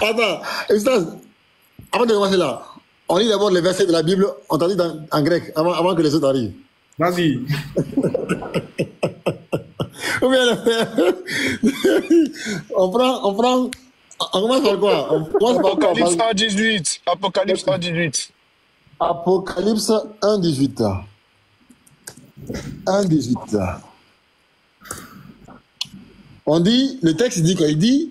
Attends, Ustaz, avant de commencer là, on lit d'abord les versets de la Bible, on t'a dit en grec, avant que les autres arrivent. Vas-y. Ou bien, on commence par quoi? On commence par quoi? Apocalypse 1,18. Apocalypse 1,18. Apocalypse 1,18. 1,18. On dit, le texte dit quoi? Il dit,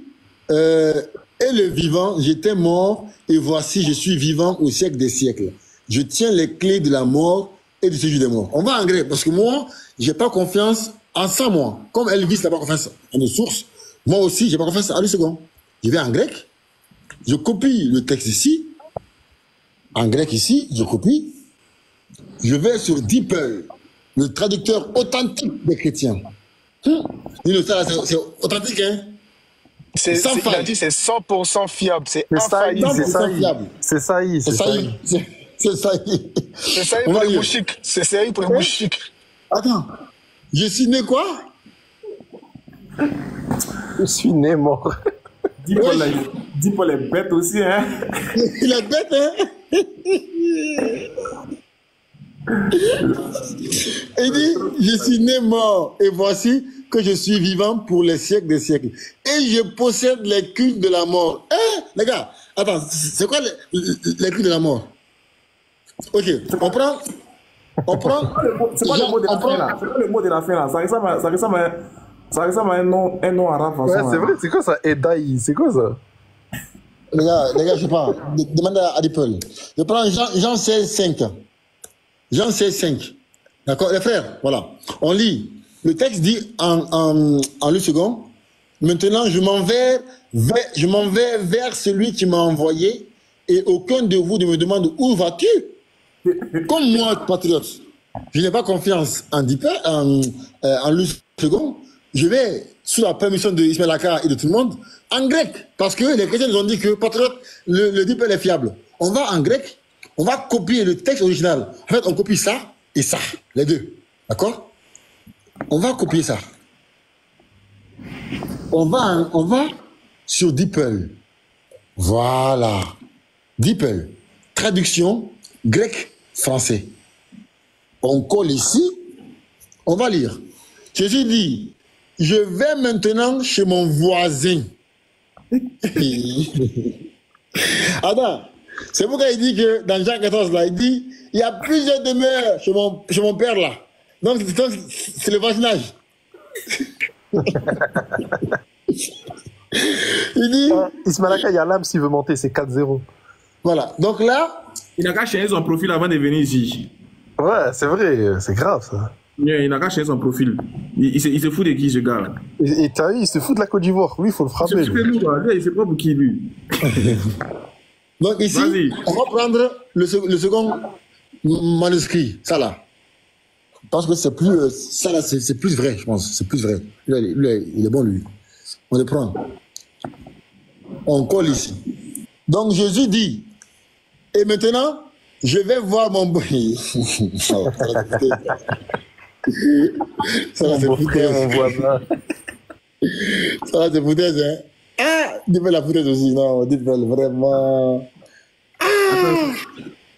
et le vivant, j'étais mort, et voici, je suis vivant au siècle des siècles. Je tiens les clés de la mort et du séjour des morts. On va en grec, parce que moi, j'ai pas confiance en ça, moi. Comme Elvis n'a pas confiance en nos sources, moi aussi, j'ai pas confiance en lui second. Je vais en grec, je copie le texte ici, en grec ici, je copie, je vais sur DeepL, le traducteur authentique des chrétiens. C'est authentique, hein? Il a dit c'est 100% fiable, c'est infaillible. C'est ça. C'est ça pour les mouchiques. C'est ça pour les mouchiques. Attends, je suis né quoi? Je suis né mort. Dis pour les bêtes aussi, hein. Il est bête, hein. Il dit, je suis né mort, et voici que je suis vivant pour les siècles des siècles. Et je possède les cultes de la mort. Hein, les gars, attends, c'est quoi les cultes de la mort? Ok, on prend. C'est quoi le mot de la fin là? C'est quoi le mot de la fin là? Ça ressemble à un nom arabe. Ouais, c'est vrai, c'est quoi ça? Edaï, c'est quoi ça? Les gars, je sais pas. Demandez à Adipol. Je prends Jean 16, 5. Jean 16, 5. D'accord, les frères, voilà. On lit. Le texte dit en le second. Maintenant, je m'en vais vers celui qui m'a envoyé, et aucun de vous ne me demande où vas-tu? Comme moi, patriote, je n'ai pas confiance en le second. Je vais, sous la permission de Ismaël Aka et de tout le monde, en grec. Parce que les chrétiens nous ont dit que, patriote, le DeepL est fiable. On va en grec, on va copier le texte original. En fait, on copie ça et ça, les deux. D'accord? On va copier ça. On va sur DeepL. Voilà. DeepL. Traduction grec-français. On colle ici. On va lire. Jésus dit, je vais maintenant chez mon voisin. Attends. C'est pourquoi il dit que dans Jean 14, là, il dit, il y a plusieurs demeures chez mon père, là. Donc, c'est le voisinage. Il dit... Ismaël Yalam, s'il veut monter, c'est 4-0. Voilà. Donc là... Il n'a qu'à changer son profil avant de venir ici. Ouais, c'est vrai, c'est grave, ça. Il n'a qu'à changer son profil. Il se fout de qui, ce gars? Et t'as vu, il se fout de la Côte d'Ivoire. Lui, il faut le frapper. Il sait pas pour qui, lui. Donc ici, on va prendre le second manuscrit, ça là. Parce que c'est plus, ça là, c'est plus vrai, je pense. C'est plus vrai. Lui, il est bon, lui. On le prend. On colle ici. Donc Jésus dit, et maintenant, je vais voir mon boy. Ça là, c'est foutaise. Mon voisin. Ça là, c'est foutaise, hein. Ah, dis-moi la foutaise aussi, non, dis-moi vraiment. Attends,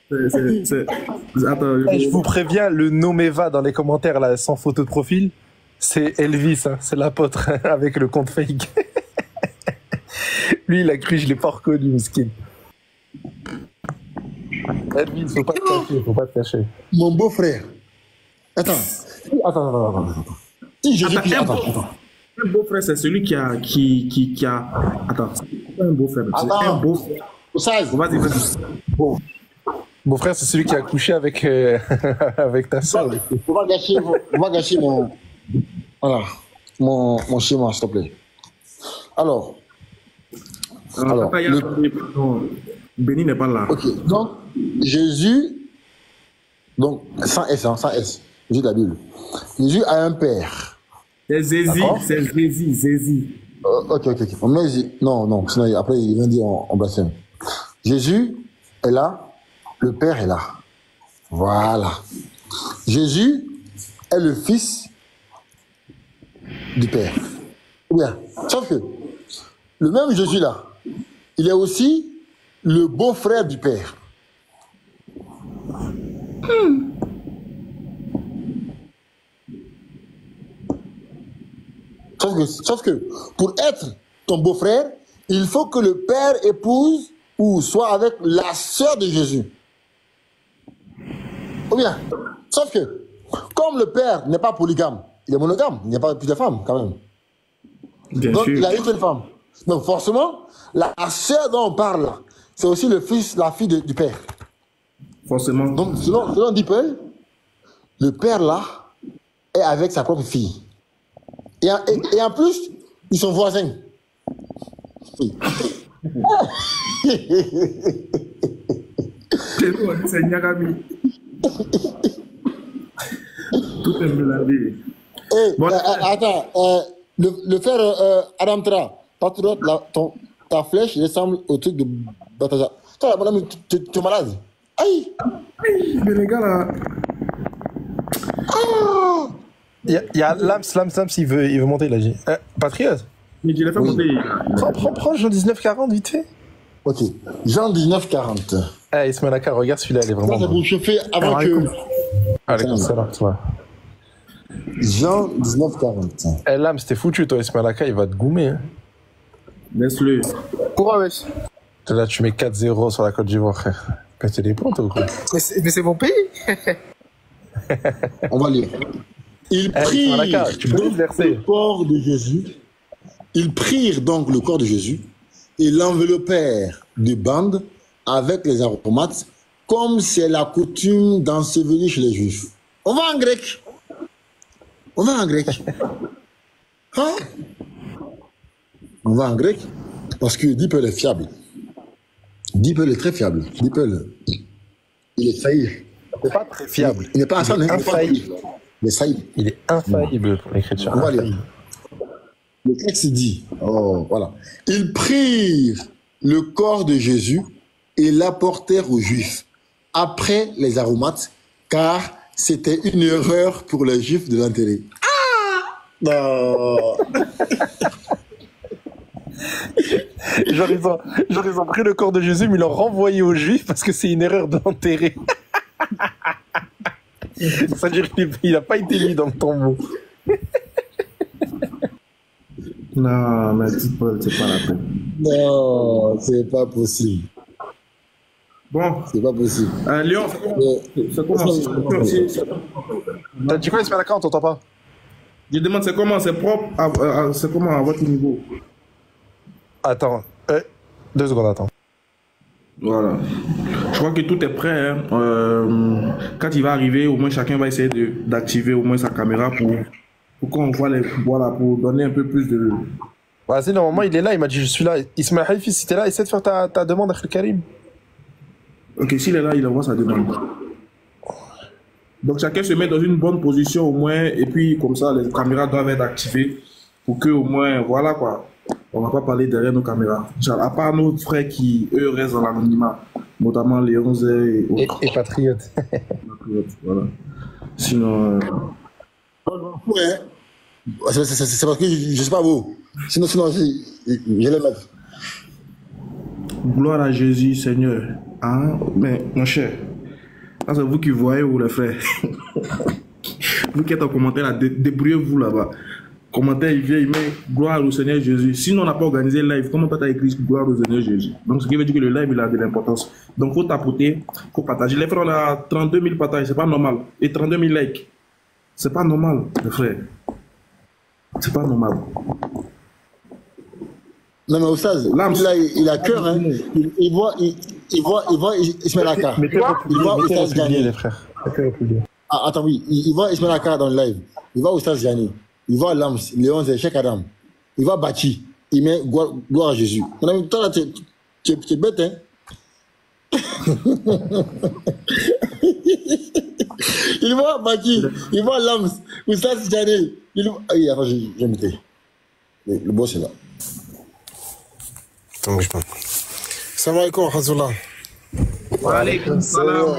Je vous préviens, le Nomeva dans les commentaires, là, sans photo de profil, c'est Elvis, hein, c'est l'apôtre, hein, avec le compte fake. Lui, il a cru, je l'ai pas reconnu, miskin. Elvis, faut pas te cacher. Mon beau-frère. Attends. Si Jésus Christ, attends. Un beau-frère, c'est celui qui a... Attends, c'est pas un beau-frère. C'est un beau-frère. Vas-y. Bon. Mon frère, c'est celui qui a couché avec, avec ta soeur. On va gâcher mon... Voilà. Mon schéma, s'il te plaît. Alors, Béni n'est pas là. ok. Donc, Jésus... Donc, sans S, hein, sans S. Jésus de la Bible. Jésus a un père. C'est Zézi. Ok. On met non, sinon après il vient dire on blasphème. Jésus est là, le Père est là. Voilà. Jésus est le Fils du Père. Ou bien, sauf que le même Jésus là, il est aussi le beau-frère du père. Sauf que pour être ton beau-frère, il faut que le père épouse ou soit avec la sœur de Jésus. Ou bien, sauf que, comme le père n'est pas polygame, il est monogame, il n'y a pas plus de femmes quand même. Bien Donc, sûr. il a une seule femme. Donc, forcément, la sœur dont on parle là, c'est aussi le fils, la fille du père. Forcément. Donc, selon Dippel, le père là est avec sa propre fille. Et en plus, ils sont voisins. Oui. C'est Nyagami. Tout est mélangé. Bon, Attends, le frère Adam Tra, patriote, ta flèche ressemble au truc de Bataja. Toi, madame, tu es malade. Aïe! mais les gars là. Il y a Lams, il veut monter, il a dit. Patriote, Mais je l'ai fait monter. prends Jean 1940 vite fait. Ok, Jean 1940. Eh, Ismaël Aka, regarde celui-là, il est Ça, vraiment c'est bon. pour chauffer avant que. Allez, comme ça, là, toi. Jean 1940. Eh, Lams, t'es foutu, toi, Ismaël Aka, il va te goumer. Hein. Laisse-le. Pourquoi, wesh? Là, tu mets 4-0 sur la Côte d'Ivoire, frère. Péter des pontes ou quoi? Mais c'est mon pays. On va lire. Ils prirent tu peux verser. le corps de Jésus. Ils prirent donc le corps de Jésus et l'enveloppèrent de bandes avec les aromates, comme c'est la coutume d'ensevelir chez les Juifs. On va en grec. On va en grec. Hein? On va en grec parce que Dippel est fiable. Dippel est très fiable. Dippel, il est failli. C'est pas très fiable. Il n'est pas infaillible. Il est faillible. Il est infaillible pour l'écriture. On va lire. Le texte dit, voilà. Ils prirent le corps de Jésus et l'apportèrent aux Juifs après les aromates, car c'était une erreur pour les Juifs de l'enterrer. Ah! Non. Genre, ils ont pris le corps de Jésus, mais ils l'ont renvoyé aux Juifs parce que c'est une erreur d'enterrer. C'est-à-dire qu'il n'a pas été mis dans le tombeau. Non, mais Paul, c'est pas la peine. Non, c'est pas possible. Bon, C'est pas possible. Léon, c'est comment? T'as dit quoi, Ismaël Aka, on t'entend pas? Je demande, c'est comment? C'est propre? C'est comment à votre niveau? Attends, 2 secondes, attends. Voilà. Je crois que tout est prêt. Hein. Quand il va arriver, au moins chacun va essayer d'activer au moins sa caméra pour qu'on voit les. Voilà, pour donner un peu plus de. Vas-y, normalement, il est là, il m'a dit je suis là. Ismaël Haifi, si t'es là, essaie de faire ta demande à Karim. Ok, s'il est là, il envoie sa demande. Donc chacun se met dans une bonne position au moins, et puis comme ça, les caméras doivent être activées pour que au moins, voilà quoi. On va pas parler derrière nos caméras. Genre, à part nos frères qui, eux, restent dans l'anonymat, notamment Léon Zé et autres. Et Patriote. Voilà. Sinon. Ouais. C'est parce que je sais pas vous. Sinon, je les mettre. Gloire à Jésus, Seigneur. Hein? Mais, mon cher, ça c'est vous qui voyez ou les frères. Vous qui êtes en commentaire là, débrouillez-vous là-bas. Commentaire, il vient, il met gloire au Seigneur Jésus. Sinon, on n'a pas organisé le live. Comment toi t'as écrit gloire au Seigneur Jésus? Donc, ce qui veut dire que le live, il a de l'importance. Donc, faut tapoter, faut partager. Les frères, on a 32 000 partages, c'est pas normal. Et 32 000 likes. C'est pas normal, les frères. C'est pas normal. Non, mais Oustaz, il a cœur, hein. Il voit Ismaël Aka. Il voit Oustaz Gani. Les frères. Ah, attends, oui. Il voit Ismaël Aka dans le live. Il voit Oustaz Gani. Il voit Lams, Léon Zé, Cheikh Adam. Il voit Bati. Il met gloire à Jésus. Madame, toi là, tu es bête, hein. Il voit Bati. Il voit Lams, Oustaz Gani. Aïe, attends, je vais m'éteindre. Le boss est là. Attends, bouge pas. Salam alaikum, Hazoula. Wa alaykum salam.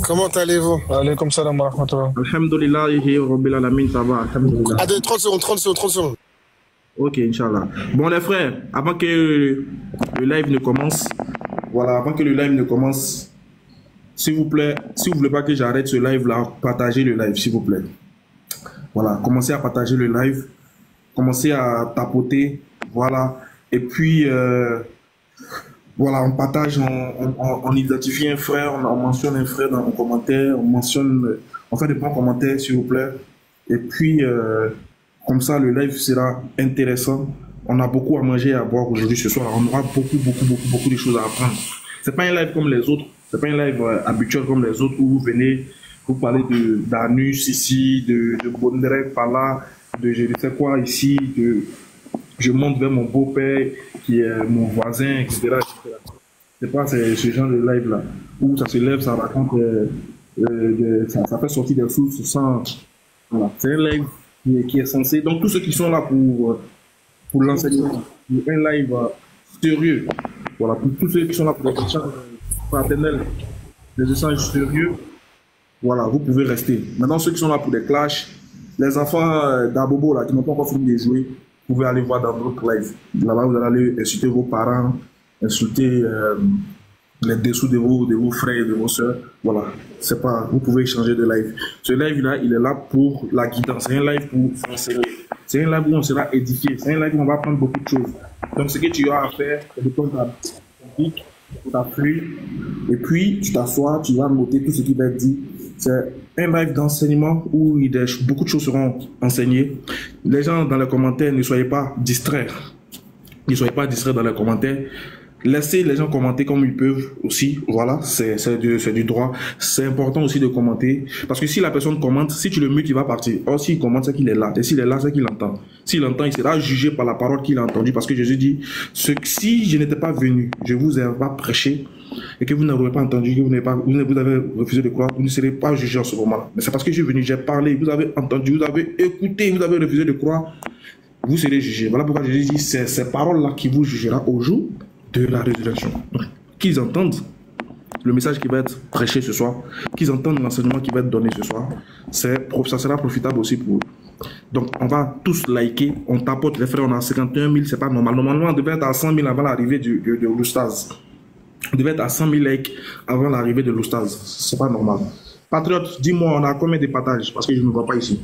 Comment allez-vous? Alaykoum salam wa rahmatullah. Alhamdulillah, rabbil alamin, ça va. Alhamdulillah. Attends, 30 secondes. Ok, Inch'Allah. Bon, les frères, avant que le live ne commence, voilà, avant que le live ne commence, s'il vous plaît, si vous voulez pas que j'arrête ce live-là, partagez le live, s'il vous plaît. Voilà, commencez à partager le live, commencez à tapoter, voilà. Et puis, voilà, on partage, on identifie un frère, on mentionne un frère dans nos commentaires, on fait des bons commentaires, s'il vous plaît. Et puis, comme ça, le live sera intéressant. On a beaucoup à manger et à boire aujourd'hui, ce soir. On aura beaucoup de choses à apprendre. C'est pas un live comme les autres. C'est pas un live habituel comme les autres où vous venez, vous parlez d'Anus ici, de Bondrek par là, de je ne sais quoi ici, je monte vers mon beau-père qui est mon voisin, etc. C'est pas ce genre de live là où ça se lève, ça raconte, ça fait sortir des sources sans. Voilà. C'est un live qui est censé. Donc tous ceux qui sont là pour l'enseignement, un live sérieux. Voilà, pour tous ceux qui sont là pour les échanges fraternels, des échanges sérieux, voilà, vous pouvez rester. Maintenant, ceux qui sont là pour des clashs, les enfants d'Abobo là, qui n'ont pas encore fini de jouer, vous pouvez aller voir dans notre live. Là-bas, vous allez aller insulter vos parents, insulter les dessous de vos frères et de vos soeurs. Voilà, c'est pas, vous pouvez changer de live. Ce live-là, il est là pour la guidance. C'est un live pour enseigner. C'est un live où on sera édifié. C'est un live où on va apprendre beaucoup de choses. Donc, ce que tu as à faire, c'est de prendre ta pique, ta feuille, et puis tu t'assois, tu vas noter tout ce qui va être dit. C'est un live d'enseignement où beaucoup de choses seront enseignées. Les gens dans les commentaires, ne soyez pas distraits. Ne soyez pas distraits dans les commentaires. Laissez les gens commenter comme ils peuvent aussi. Voilà, c'est du droit. C'est important aussi de commenter. Parce que si la personne commente, si tu le mutes, il va partir. Or, s'il commente, c'est qu'il est là. Et s'il est là, c'est qu'il entend. S'il entend, il sera jugé par la parole qu'il a entendue. Parce que Jésus dit, si je n'étais pas venu, je vous ai pas prêché, et que vous n'aurez pas entendu, que vous avez refusé de croire, vous ne serez pas jugé en ce moment-là. Mais c'est parce que je suis venu, j'ai parlé, vous avez entendu, vous avez écouté, vous avez refusé de croire, vous serez jugé. Voilà pourquoi Jésus dit, c'est ces paroles-là qui vous jugera au jour de la résurrection. Donc, qu'ils entendent le message qui va être prêché ce soir, qu'ils entendent l'enseignement qui va être donné ce soir, ça sera profitable aussi pour eux. Donc, on va tous liker, on tapote, les frères, on a 51 000, c'est pas normal. Normalement, on devait être à 100 000 avant l'arrivée de l'Oustaz. On devait être à 100 000 likes avant l'arrivée de l'Oustaz. C'est pas normal. Patriote, dis-moi, on a combien de partages? Parce que je ne vois pas ici.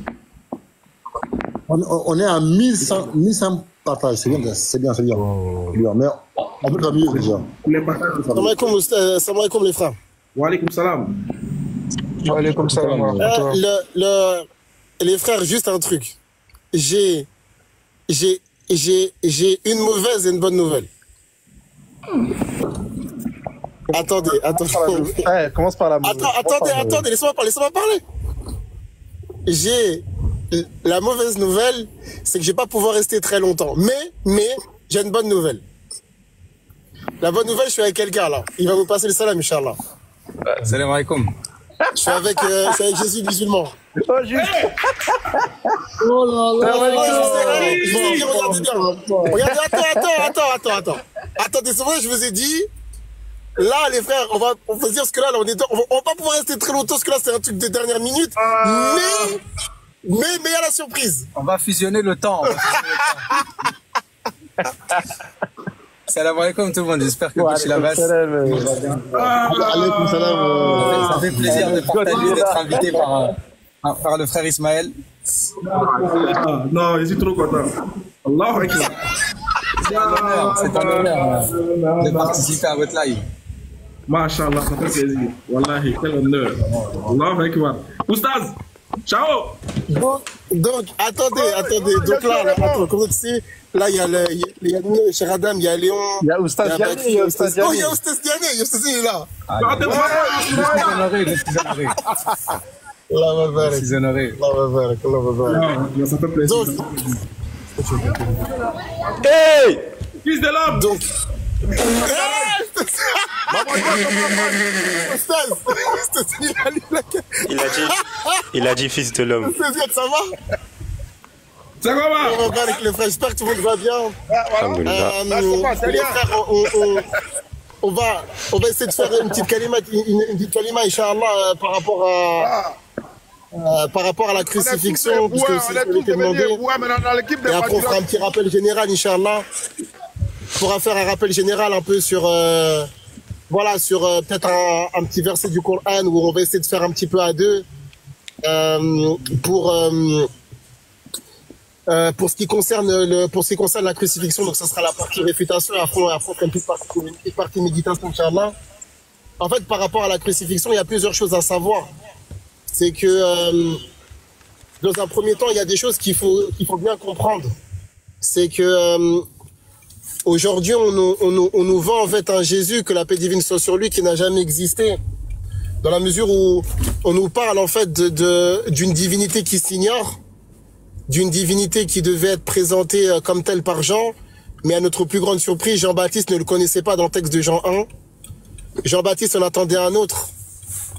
On est à 1100 partages. C'est bien, c'est bien. Mais on peut faire mieux déjà. Les partages. Salam alaikum les frères. Wa alaikum salam. Wa alaikum salam. Les frères, juste un truc. J'ai une mauvaise et une bonne nouvelle. Attendez. Ouais, commence par la mauvaise. Attendez, laissez-moi parler. La mauvaise nouvelle, c'est que je vais pas pouvoir rester très longtemps. Mais, j'ai une bonne nouvelle. La bonne nouvelle, je suis avec quelqu'un là. Il va vous passer le salam, Inch'Allah. Salam alaikum. Je suis avec Jésus musulman. Oh, juste. Oh là là. Regardez, attends. Attendez, c'est vrai, je vous ai dit. Là, les frères, on va dire parce que là, on va pas pouvoir rester très longtemps parce que là, c'est un truc de dernière minute. Mais il y a la surprise. On va fusionner le temps. Salam alaikum tout le monde, j'espère que Bouchi la basse. Alaikum salam. Ça fait plaisir de partager, d'être invité par le frère Ismaël. Non, je suis trop content. Allah Akbar. C'est un honneur de participer à votre live. Masha'Allah, ça fait plaisir. Wallahi, quel honneur. Allah Akbar. Oustaz, ciao. Donc, attendez. Donc là, comme tu sais, là, il y a le cher Adam, il y a Léon. Il y a Oustaz Diané. Oh, il y a Oustaz Diané, Oustaz il est là. Je suis honoré. Je suis honoré. Ça fait plaisir. Hey! Fils de l'homme. Donc. Il a dit fils de l'homme. Ça va? Ça va? On va avec les frères, j'espère que tout le monde va bien. Les frères, on va essayer de faire une petite kalima, Inch'Allah, par rapport par rapport à la crucifixion, puisque c'est ce qui était demandé. Et après, on fera un petit rappel général, Inch'Allah. On pourra faire un rappel général un peu sur, voilà, sur peut-être un petit verset du Coran où on va essayer de faire un petit peu à deux pour ce qui concerne la crucifixion. Donc, ça sera la partie réfutation et après, on fera une petite partie méditation, Inch'Allah. En fait, par rapport à la crucifixion, il y a plusieurs choses à savoir. C'est que, dans un premier temps, il y a des choses qu'il faut bien comprendre. C'est que, aujourd'hui, on nous vend en fait un Jésus, que la paix divine soit sur lui, qui n'a jamais existé. Dans la mesure où on nous parle en fait d'une divinité qui s'ignore, d'une divinité qui devait être présentée comme telle par Jean, mais à notre plus grande surprise, Jean-Baptiste ne le connaissait pas dans le texte de Jean 1. Jean-Baptiste en attendait un autre.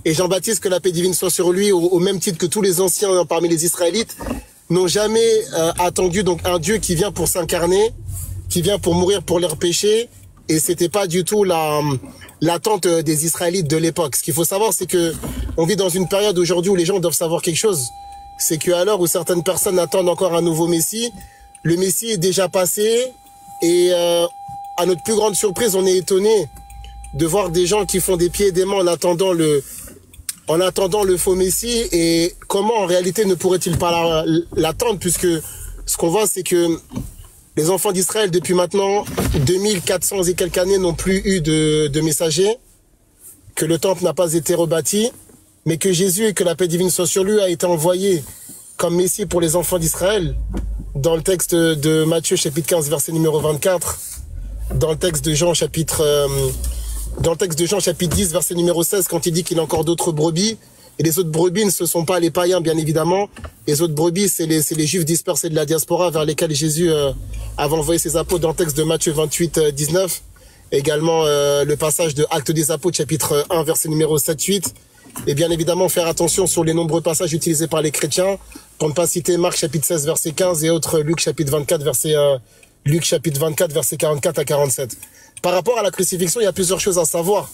Et Jean-Baptiste, que la paix divine soit sur lui, au même titre que tous les anciens parmi les Israélites, n'ont jamais attendu donc un Dieu qui vient pour s'incarner, qui vient pour mourir pour leurs péchés. Et c'était pas du tout l'attente des Israélites de l'époque. Ce qu'il faut savoir, c'est que on vit dans une période aujourd'hui où les gens doivent savoir quelque chose. C'est qu'à l'heure où certaines personnes attendent encore un nouveau Messie, le Messie est déjà passé. Et à notre plus grande surprise, on est étonné de voir des gens qui font des pieds et des mains en attendant le faux Messie. Et comment en réalité ne pourrait-il pas l'attendre, puisque ce qu'on voit, c'est que les enfants d'Israël, depuis maintenant 2400 et quelques années, n'ont plus eu de messagers, que le temple n'a pas été rebâti, mais que Jésus, et que la paix divine soit sur lui, a été envoyé comme Messie pour les enfants d'Israël, dans le texte de Matthieu chapitre 15, verset numéro 24, dans le texte de Jean chapitre 10, verset numéro 16, quand il dit qu'il y a encore d'autres brebis. Et les autres brebis, ce ne sont pas les païens, bien évidemment. Les autres brebis, c'est les juifs dispersés de la diaspora vers lesquels Jésus avait envoyé ses apôtres, dans le texte de Matthieu 28, 19. Également le passage de Actes des Apôtres, chapitre 1, verset numéro 7, 8. Et bien évidemment, faire attention sur les nombreux passages utilisés par les chrétiens, pour ne pas citer Marc chapitre 16, verset 15, et autres Luc chapitre 24, verset 44 à 47. Par rapport à la crucifixion, il y a plusieurs choses à savoir.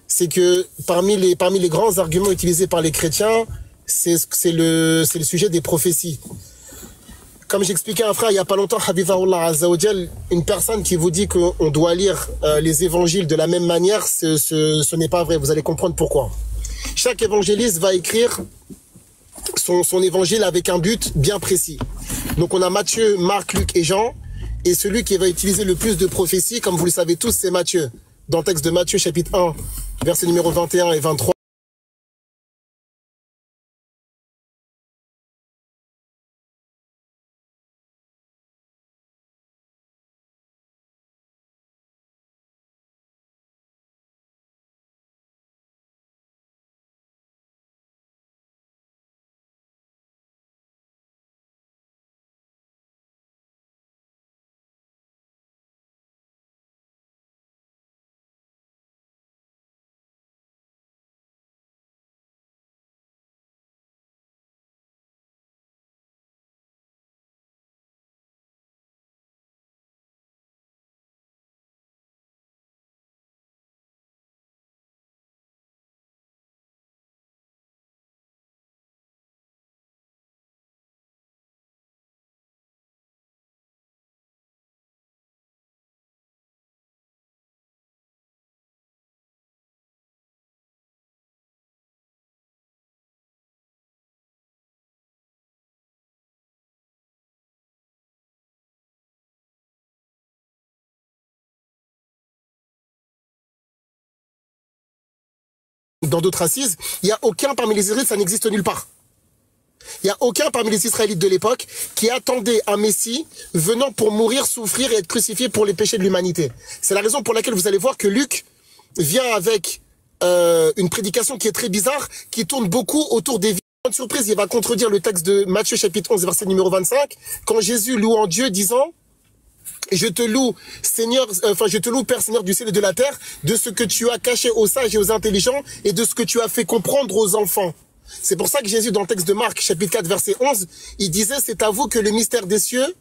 C'est que parmi les grands arguments utilisés par les chrétiens, c'est le sujet des prophéties. Comme j'expliquais à un frère il n'y a pas longtemps, Habibullah Azzawajal, une personne qui vous dit qu'on doit lire les évangiles de la même manière, ce n'est pas vrai. Vous allez comprendre pourquoi. Chaque évangéliste va écrire son évangile avec un but bien précis. Donc on a Matthieu, Marc, Luc et Jean. Et celui qui va utiliser le plus de prophéties, comme vous le savez tous, c'est Matthieu. Dans le texte de Matthieu, chapitre 1, versets numéro 21 et 23. Dans d'autres assises, il n'y a aucun parmi les Israélites, ça n'existe nulle part. Il n'y a aucun parmi les Israélites de l'époque qui attendait un Messie venant pour mourir, souffrir et être crucifié pour les péchés de l'humanité. C'est la raison pour laquelle vous allez voir que Luc vient avec une prédication qui est très bizarre, qui tourne beaucoup autour des vies. Grande surprise, il va contredire le texte de Matthieu chapitre 11, verset numéro 25, quand Jésus loue en Dieu disant... Je te loue, Seigneur, je te loue, Père, Seigneur du ciel et de la terre, de ce que tu as caché aux sages et aux intelligents et de ce que tu as fait comprendre aux enfants. C'est pour ça que Jésus, dans le texte de Marc, chapitre 4, verset 11, il disait, c'est à vous que le mystère des cieux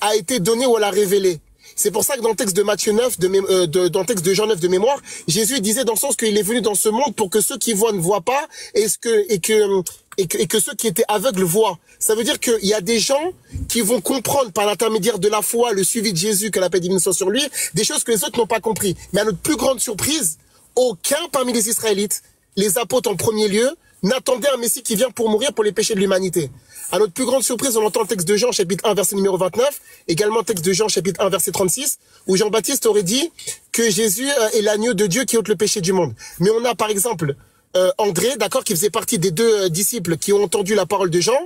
a été donné ou l'a révélé. C'est pour ça que dans le texte de Matthieu 9, dans le texte de Jean 9 de mémoire, Jésus disait dans le sens qu'il est venu dans ce monde pour que ceux qui voient ne voient pas et et que ceux qui étaient aveugles voient. Ça veut dire qu'il y a des gens qui vont comprendre par l'intermédiaire de la foi, le suivi de Jésus, que la paix divine soit sur lui, des choses que les autres n'ont pas compris. Mais à notre plus grande surprise, aucun parmi les Israélites, les apôtres en premier lieu, n'attendait un Messie qui vient pour mourir pour les péchés de l'humanité. À notre plus grande surprise, on entend le texte de Jean, chapitre 1, verset numéro 29, également le texte de Jean, chapitre 1, verset 36, où Jean-Baptiste aurait dit que Jésus est l'agneau de Dieu qui ôte le péché du monde. Mais on a par exemple André, d'accord, qui faisait partie des deux disciples qui ont entendu la parole de Jean.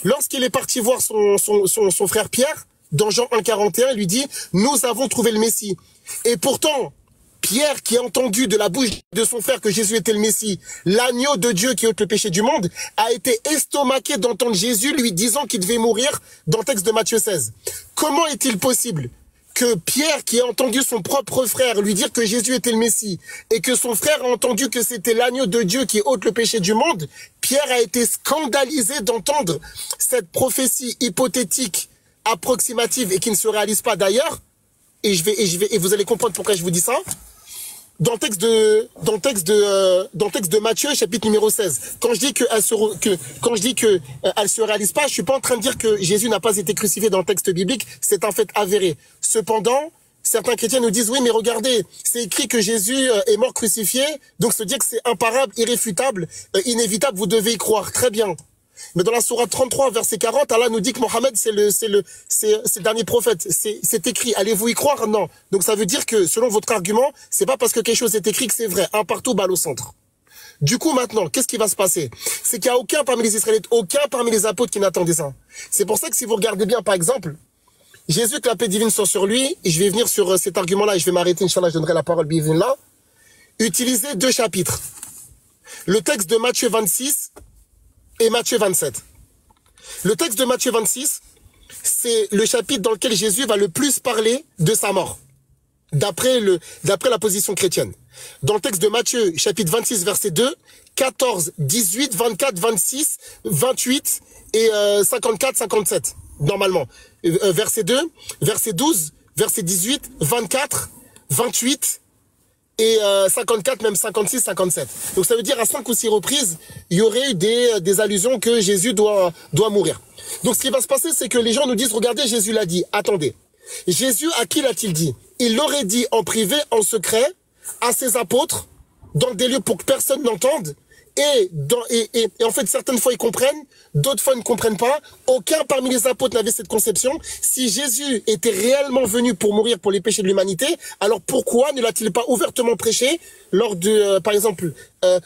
Lorsqu'il est parti voir son frère Pierre, dans Jean 1,41, il lui dit « Nous avons trouvé le Messie ». Et pourtant, Pierre, qui a entendu de la bouche de son frère que Jésus était le Messie, l'agneau de Dieu qui ôte le péché du monde, a été estomaqué d'entendre Jésus lui disant qu'il devait mourir dans le texte de Matthieu 16. Comment est-il possible que Pierre, qui a entendu son propre frère lui dire que Jésus était le Messie, et que son frère a entendu que c'était l'agneau de Dieu qui ôte le péché du monde, Pierre a été scandalisé d'entendre cette prophétie hypothétique, approximative et qui ne se réalise pas d'ailleurs, et vous allez comprendre pourquoi je vous dis ça. Dans le texte de Matthieu, chapitre numéro 16, quand je dis qu'elle se réalise pas, je suis pas en train de dire que Jésus n'a pas été crucifié dans le texte biblique, c'est un fait avéré. Cependant, certains chrétiens nous disent, oui, mais regardez, c'est écrit que Jésus est mort crucifié, donc se dire que c'est imparable, irréfutable, inévitable, vous devez y croire. Très bien. Mais dans la sourate 33, verset 40, Allah nous dit que Mohammed, c'est le dernier prophète. C'est écrit. Allez-vous y croire? Non. Donc ça veut dire que, selon votre argument, c'est pas parce que quelque chose est écrit que c'est vrai. Un partout, balle au centre. Du coup, maintenant, qu'est-ce qui va se passer? C'est qu'il n'y a aucun parmi les Israélites, aucun parmi les apôtres qui n'attendait ça. C'est pour ça que si vous regardez bien, par exemple, Jésus, que la paix divine soit sur lui, et je vais venir sur cet argument-là, et je vais m'arrêter, Inch'Allah, je donnerai la parole là, utiliser deux chapitres. Le texte de Matthieu 26, et Matthieu 27. Le texte de Matthieu 26, c'est le chapitre dans lequel Jésus va le plus parler de sa mort, d'après la position chrétienne. Dans le texte de Matthieu, chapitre 26, verset 2, 14, 18, 24, 26, 28 et 54, 57, normalement. Verset 2, verset 12, verset 18, 24, 28 et 54, même 56, 57. Donc ça veut dire à 5 ou 6 reprises, il y aurait eu des allusions que Jésus doit mourir. Donc ce qui va se passer, c'est que les gens nous disent, regardez, Jésus l'a dit. Attendez, Jésus, à qui l'a-t-il dit? Il l'aurait dit en privé, en secret, à ses apôtres, dans des lieux pour que personne n'entende. Et en fait, certaines fois, ils comprennent, d'autres fois, ils ne comprennent pas. Aucun parmi les apôtres n'avait cette conception. Si Jésus était réellement venu pour mourir pour les péchés de l'humanité, alors pourquoi ne l'a-t-il pas ouvertement prêché lors par exemple,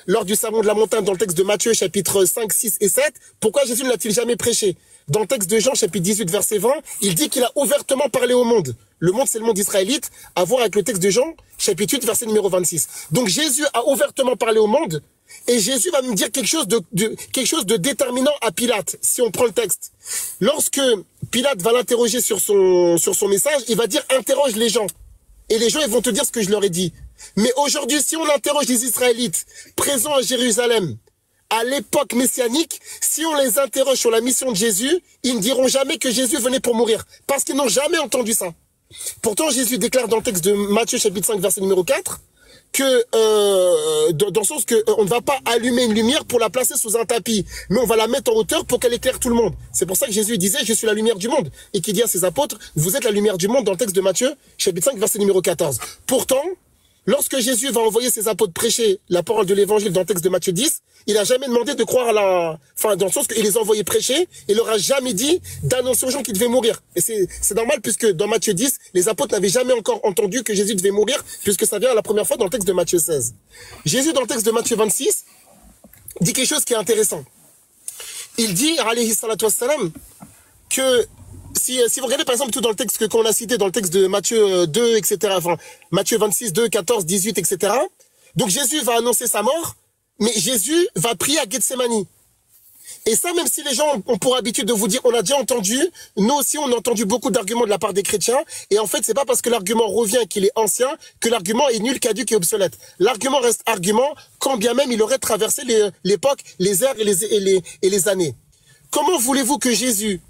lors du sermon de la montagne dans le texte de Matthieu, chapitre 5, 6 et 7? Pourquoi Jésus ne l'a-t-il jamais prêché? Dans le texte de Jean, chapitre 18, verset 20, il dit qu'il a ouvertement parlé au monde. Le monde, c'est le monde israélite, à voir avec le texte de Jean, chapitre 8, verset numéro 26. Donc Jésus a ouvertement parlé au monde, et Jésus va me dire quelque chose de déterminant à Pilate, si on prend le texte. Lorsque Pilate va l'interroger sur son message, il va dire « interroge les gens ». Et les gens, ils vont te dire ce que je leur ai dit. Mais aujourd'hui, si on interroge les Israélites présents à Jérusalem, à l'époque messianique, si on les interroge sur la mission de Jésus, ils ne diront jamais que Jésus venait pour mourir, parce qu'ils n'ont jamais entendu ça. Pourtant, Jésus déclare dans le texte de Matthieu, chapitre 5, verset numéro 4, que dans le sens que on ne va pas allumer une lumière pour la placer sous un tapis, mais on va la mettre en hauteur pour qu'elle éclaire tout le monde. C'est pour ça que Jésus disait « Je suis la lumière du monde » et qu'il dit à ses apôtres « Vous êtes la lumière du monde » dans le texte de Matthieu, chapitre 5, verset numéro 14. Pourtant, lorsque Jésus va envoyer ses apôtres prêcher la parole de l'évangile dans le texte de Matthieu 10, il n'a jamais demandé de croire dans le sens qu'il les a envoyés prêcher, il leur a jamais dit d'annoncer aux gens qu'ils devaient mourir. Et c'est normal puisque dans Matthieu 10, les apôtres n'avaient jamais encore entendu que Jésus devait mourir, puisque ça vient la première fois dans le texte de Matthieu 16. Jésus, dans le texte de Matthieu 26, dit quelque chose qui est intéressant. Il dit, alayhi salatu wassalam, que si vous regardez par exemple tout dans le texte qu'on a cité, dans le texte de Matthieu 2, etc., enfin, Matthieu 26, 2, 14, 18, etc., donc Jésus va annoncer sa mort, mais Jésus va prier à Gethsémani. Et ça, même si les gens ont pour habitude de vous dire, on a déjà entendu, nous aussi on a entendu beaucoup d'arguments de la part des chrétiens, et en fait c'est pas parce que l'argument revient qu'il est ancien, que l'argument est nul, caduc et obsolète. L'argument reste argument, quand bien même il aurait traversé l'époque, les ères et les années. Comment voulez-vous que Jésus,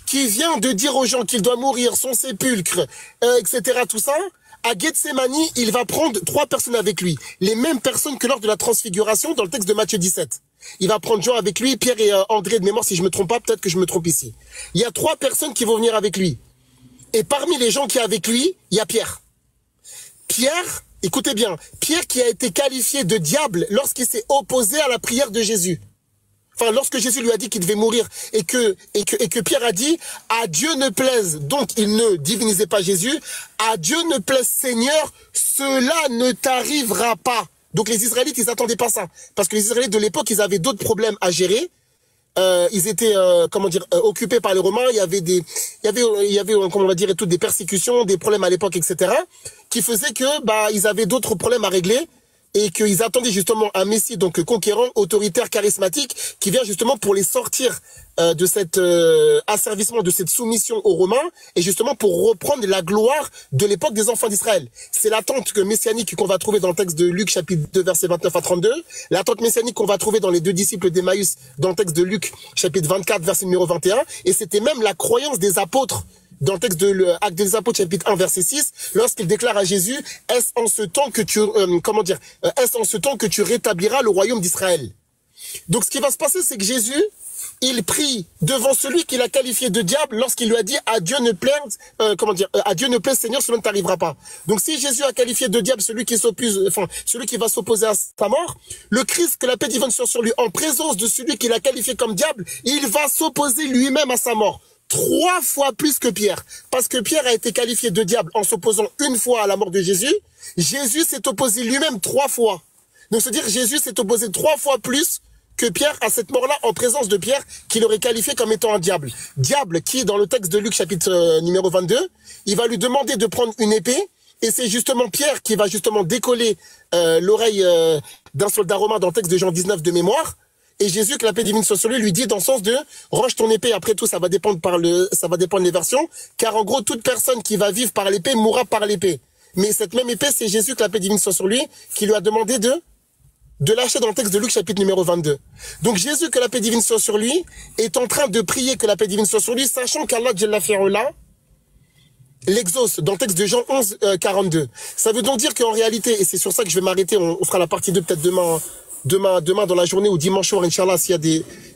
qui vient de dire aux gens qu'il doit mourir, son sépulcre, etc., tout ça, À Gethsémani, il va prendre 3 personnes avec lui. Les mêmes personnes que lors de la transfiguration dans le texte de Matthieu 17. Il va prendre Jean avec lui, Pierre et André de mémoire, si je me trompe pas, peut-être que je me trompe ici. Il y a 3 personnes qui vont venir avec lui. Et parmi les gens qui sont avec lui, il y a Pierre. Pierre, écoutez bien, Pierre qui a été qualifié de diable lorsqu'il s'est opposé à la prière de Jésus. Enfin, lorsque Jésus lui a dit qu'il devait mourir et que Pierre a dit « À Dieu ne plaise », donc il ne divinisait pas Jésus, « À Dieu ne plaise Seigneur, cela ne t'arrivera pas ». Donc les Israélites, ils n'attendaient pas ça. Parce que les Israélites de l'époque, ils avaient d'autres problèmes à gérer. Ils étaient, occupés par les Romains. Il y avait, comment on va dire, toutes des persécutions, des problèmes à l'époque, etc. Qui faisaient que, ils avaient d'autres problèmes à régler. Et qu'ils attendaient justement un Messie donc conquérant, autoritaire, charismatique, qui vient justement pour les sortir de cet asservissement, de cette soumission aux Romains, et justement pour reprendre la gloire de l'époque des enfants d'Israël. C'est l'attente messianique qu'on va trouver dans le texte de Luc chapitre 2 versets 29 à 32, l'attente messianique qu'on va trouver dans les 2 disciples d'Emmaüs dans le texte de Luc chapitre 24 verset numéro 21, et c'était même la croyance des apôtres dans le texte de l'Acte des Apôtres, chapitre 1, verset 6, lorsqu'il déclare à Jésus, est-ce en ce temps que est-ce en ce temps que tu rétabliras le royaume d'Israël? Donc, ce qui va se passer, c'est que Jésus, il prie devant celui qu'il a qualifié de diable lorsqu'il lui a dit, à Dieu ne plaise, à Dieu ne plaise, Seigneur, cela ne t'arrivera pas. Donc, si Jésus a qualifié de diable celui qui celui qui va s'opposer à sa mort, le Christ, que la paix divine soit sur lui, en présence de celui qu'il a qualifié comme diable, il va s'opposer lui-même à sa mort. 3 fois plus que Pierre. Parce que Pierre a été qualifié de diable en s'opposant une fois à la mort de Jésus. Jésus s'est opposé lui-même 3 fois. Donc, c'est-à-dire Jésus s'est opposé 3 fois plus que Pierre à cette mort-là en présence de Pierre qu'il aurait qualifié comme étant un diable. Diable qui, dans le texte de Luc chapitre numéro 22, il va lui demander de prendre une épée. Et c'est justement Pierre qui va justement décoller l'oreille d'un soldat romain dans le texte de Jean 19 de mémoire. Et Jésus, que la paix divine soit sur lui, lui dit dans le sens de range ton épée. Après tout, ça va dépendre des versions. Car en gros, toute personne qui va vivre par l'épée mourra par l'épée. Mais cette même épée, c'est Jésus, que la paix divine soit sur lui, qui lui a demandé de lâcher dans le texte de Luc chapitre numéro 22. Donc Jésus, que la paix divine soit sur lui, est en train de prier que la paix divine soit sur lui, sachant qu'Allah Jalla Fi'oula l'exauce dans le texte de Jean 11, 42. Ça veut donc dire qu'en réalité, et c'est sur ça que je vais m'arrêter, on fera la partie 2 peut-être demain dans la journée ou dimanche soir, Inch'Allah,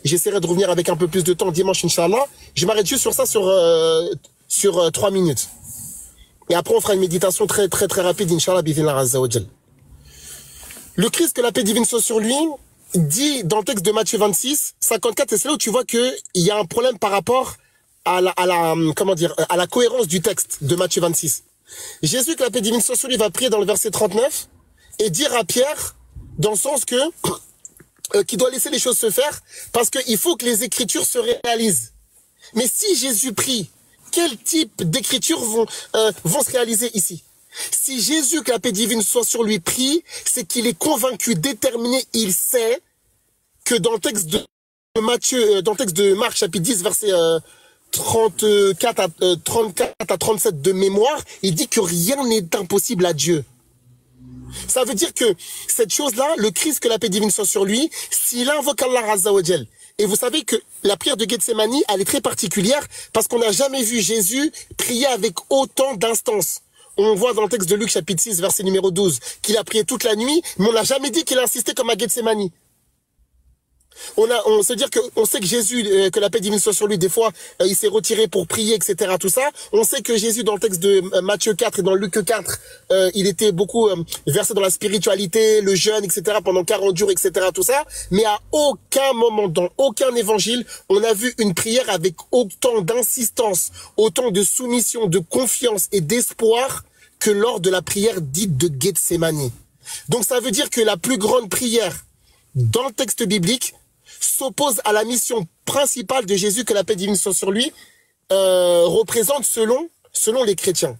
j'essaierai de revenir avec un peu plus de temps dimanche, Inch'Allah. Je m'arrête juste sur ça sur 3 minutes. Et après, on fera une méditation très, très, très rapide, Inch'Allah, Bidhillah Azza wa Jal. Le Christ, que la paix divine soit sur lui, dit dans le texte de Matthieu 26, 54, et c'est là où tu vois qu'il y a un problème par rapport à la cohérence du texte de Matthieu 26. Jésus, que la paix divine soit sur lui, va prier dans le verset 39 et dire à Pierre, dans le sens que qu'il doit laisser les choses se faire parce qu'il faut que les écritures se réalisent. Mais si Jésus prie, quel type d'écritures vont se réaliser ici? Si Jésus, que la paix divine soit sur lui, prie, c'est qu'il est convaincu, déterminé, il sait que dans le texte de dans le texte de Marc chapitre 10 verset 34 à 37 de mémoire, il dit que rien n'est impossible à Dieu. Ça veut dire que cette chose-là, le Christ, que la paix divine soit sur lui, s'il invoque Allah Azza wa Jal, et vous savez que la prière de Gethsémani, elle est très particulière parce qu'on n'a jamais vu Jésus prier avec autant d'instances. On voit dans le texte de Luc chapitre 6 verset numéro 12 qu'il a prié toute la nuit, mais on n'a jamais dit qu'il a insisté comme à Gethsémani. On sait que Jésus, que la paix divine soit sur lui, des fois, il s'est retiré pour prier, etc., tout ça. On sait que Jésus, dans le texte de Matthieu 4 et dans Luc 4, il était beaucoup versé dans la spiritualité, le jeûne, etc., pendant 40 jours, etc., tout ça. Mais à aucun moment, dans aucun évangile, on a vu une prière avec autant d'insistance, autant de soumission, de confiance et d'espoir que lors de la prière dite de Gethsémani. Donc ça veut dire que la plus grande prière dans le texte biblique s'oppose à la mission principale de Jésus, que la paix divine soit sur lui, représente selon les chrétiens.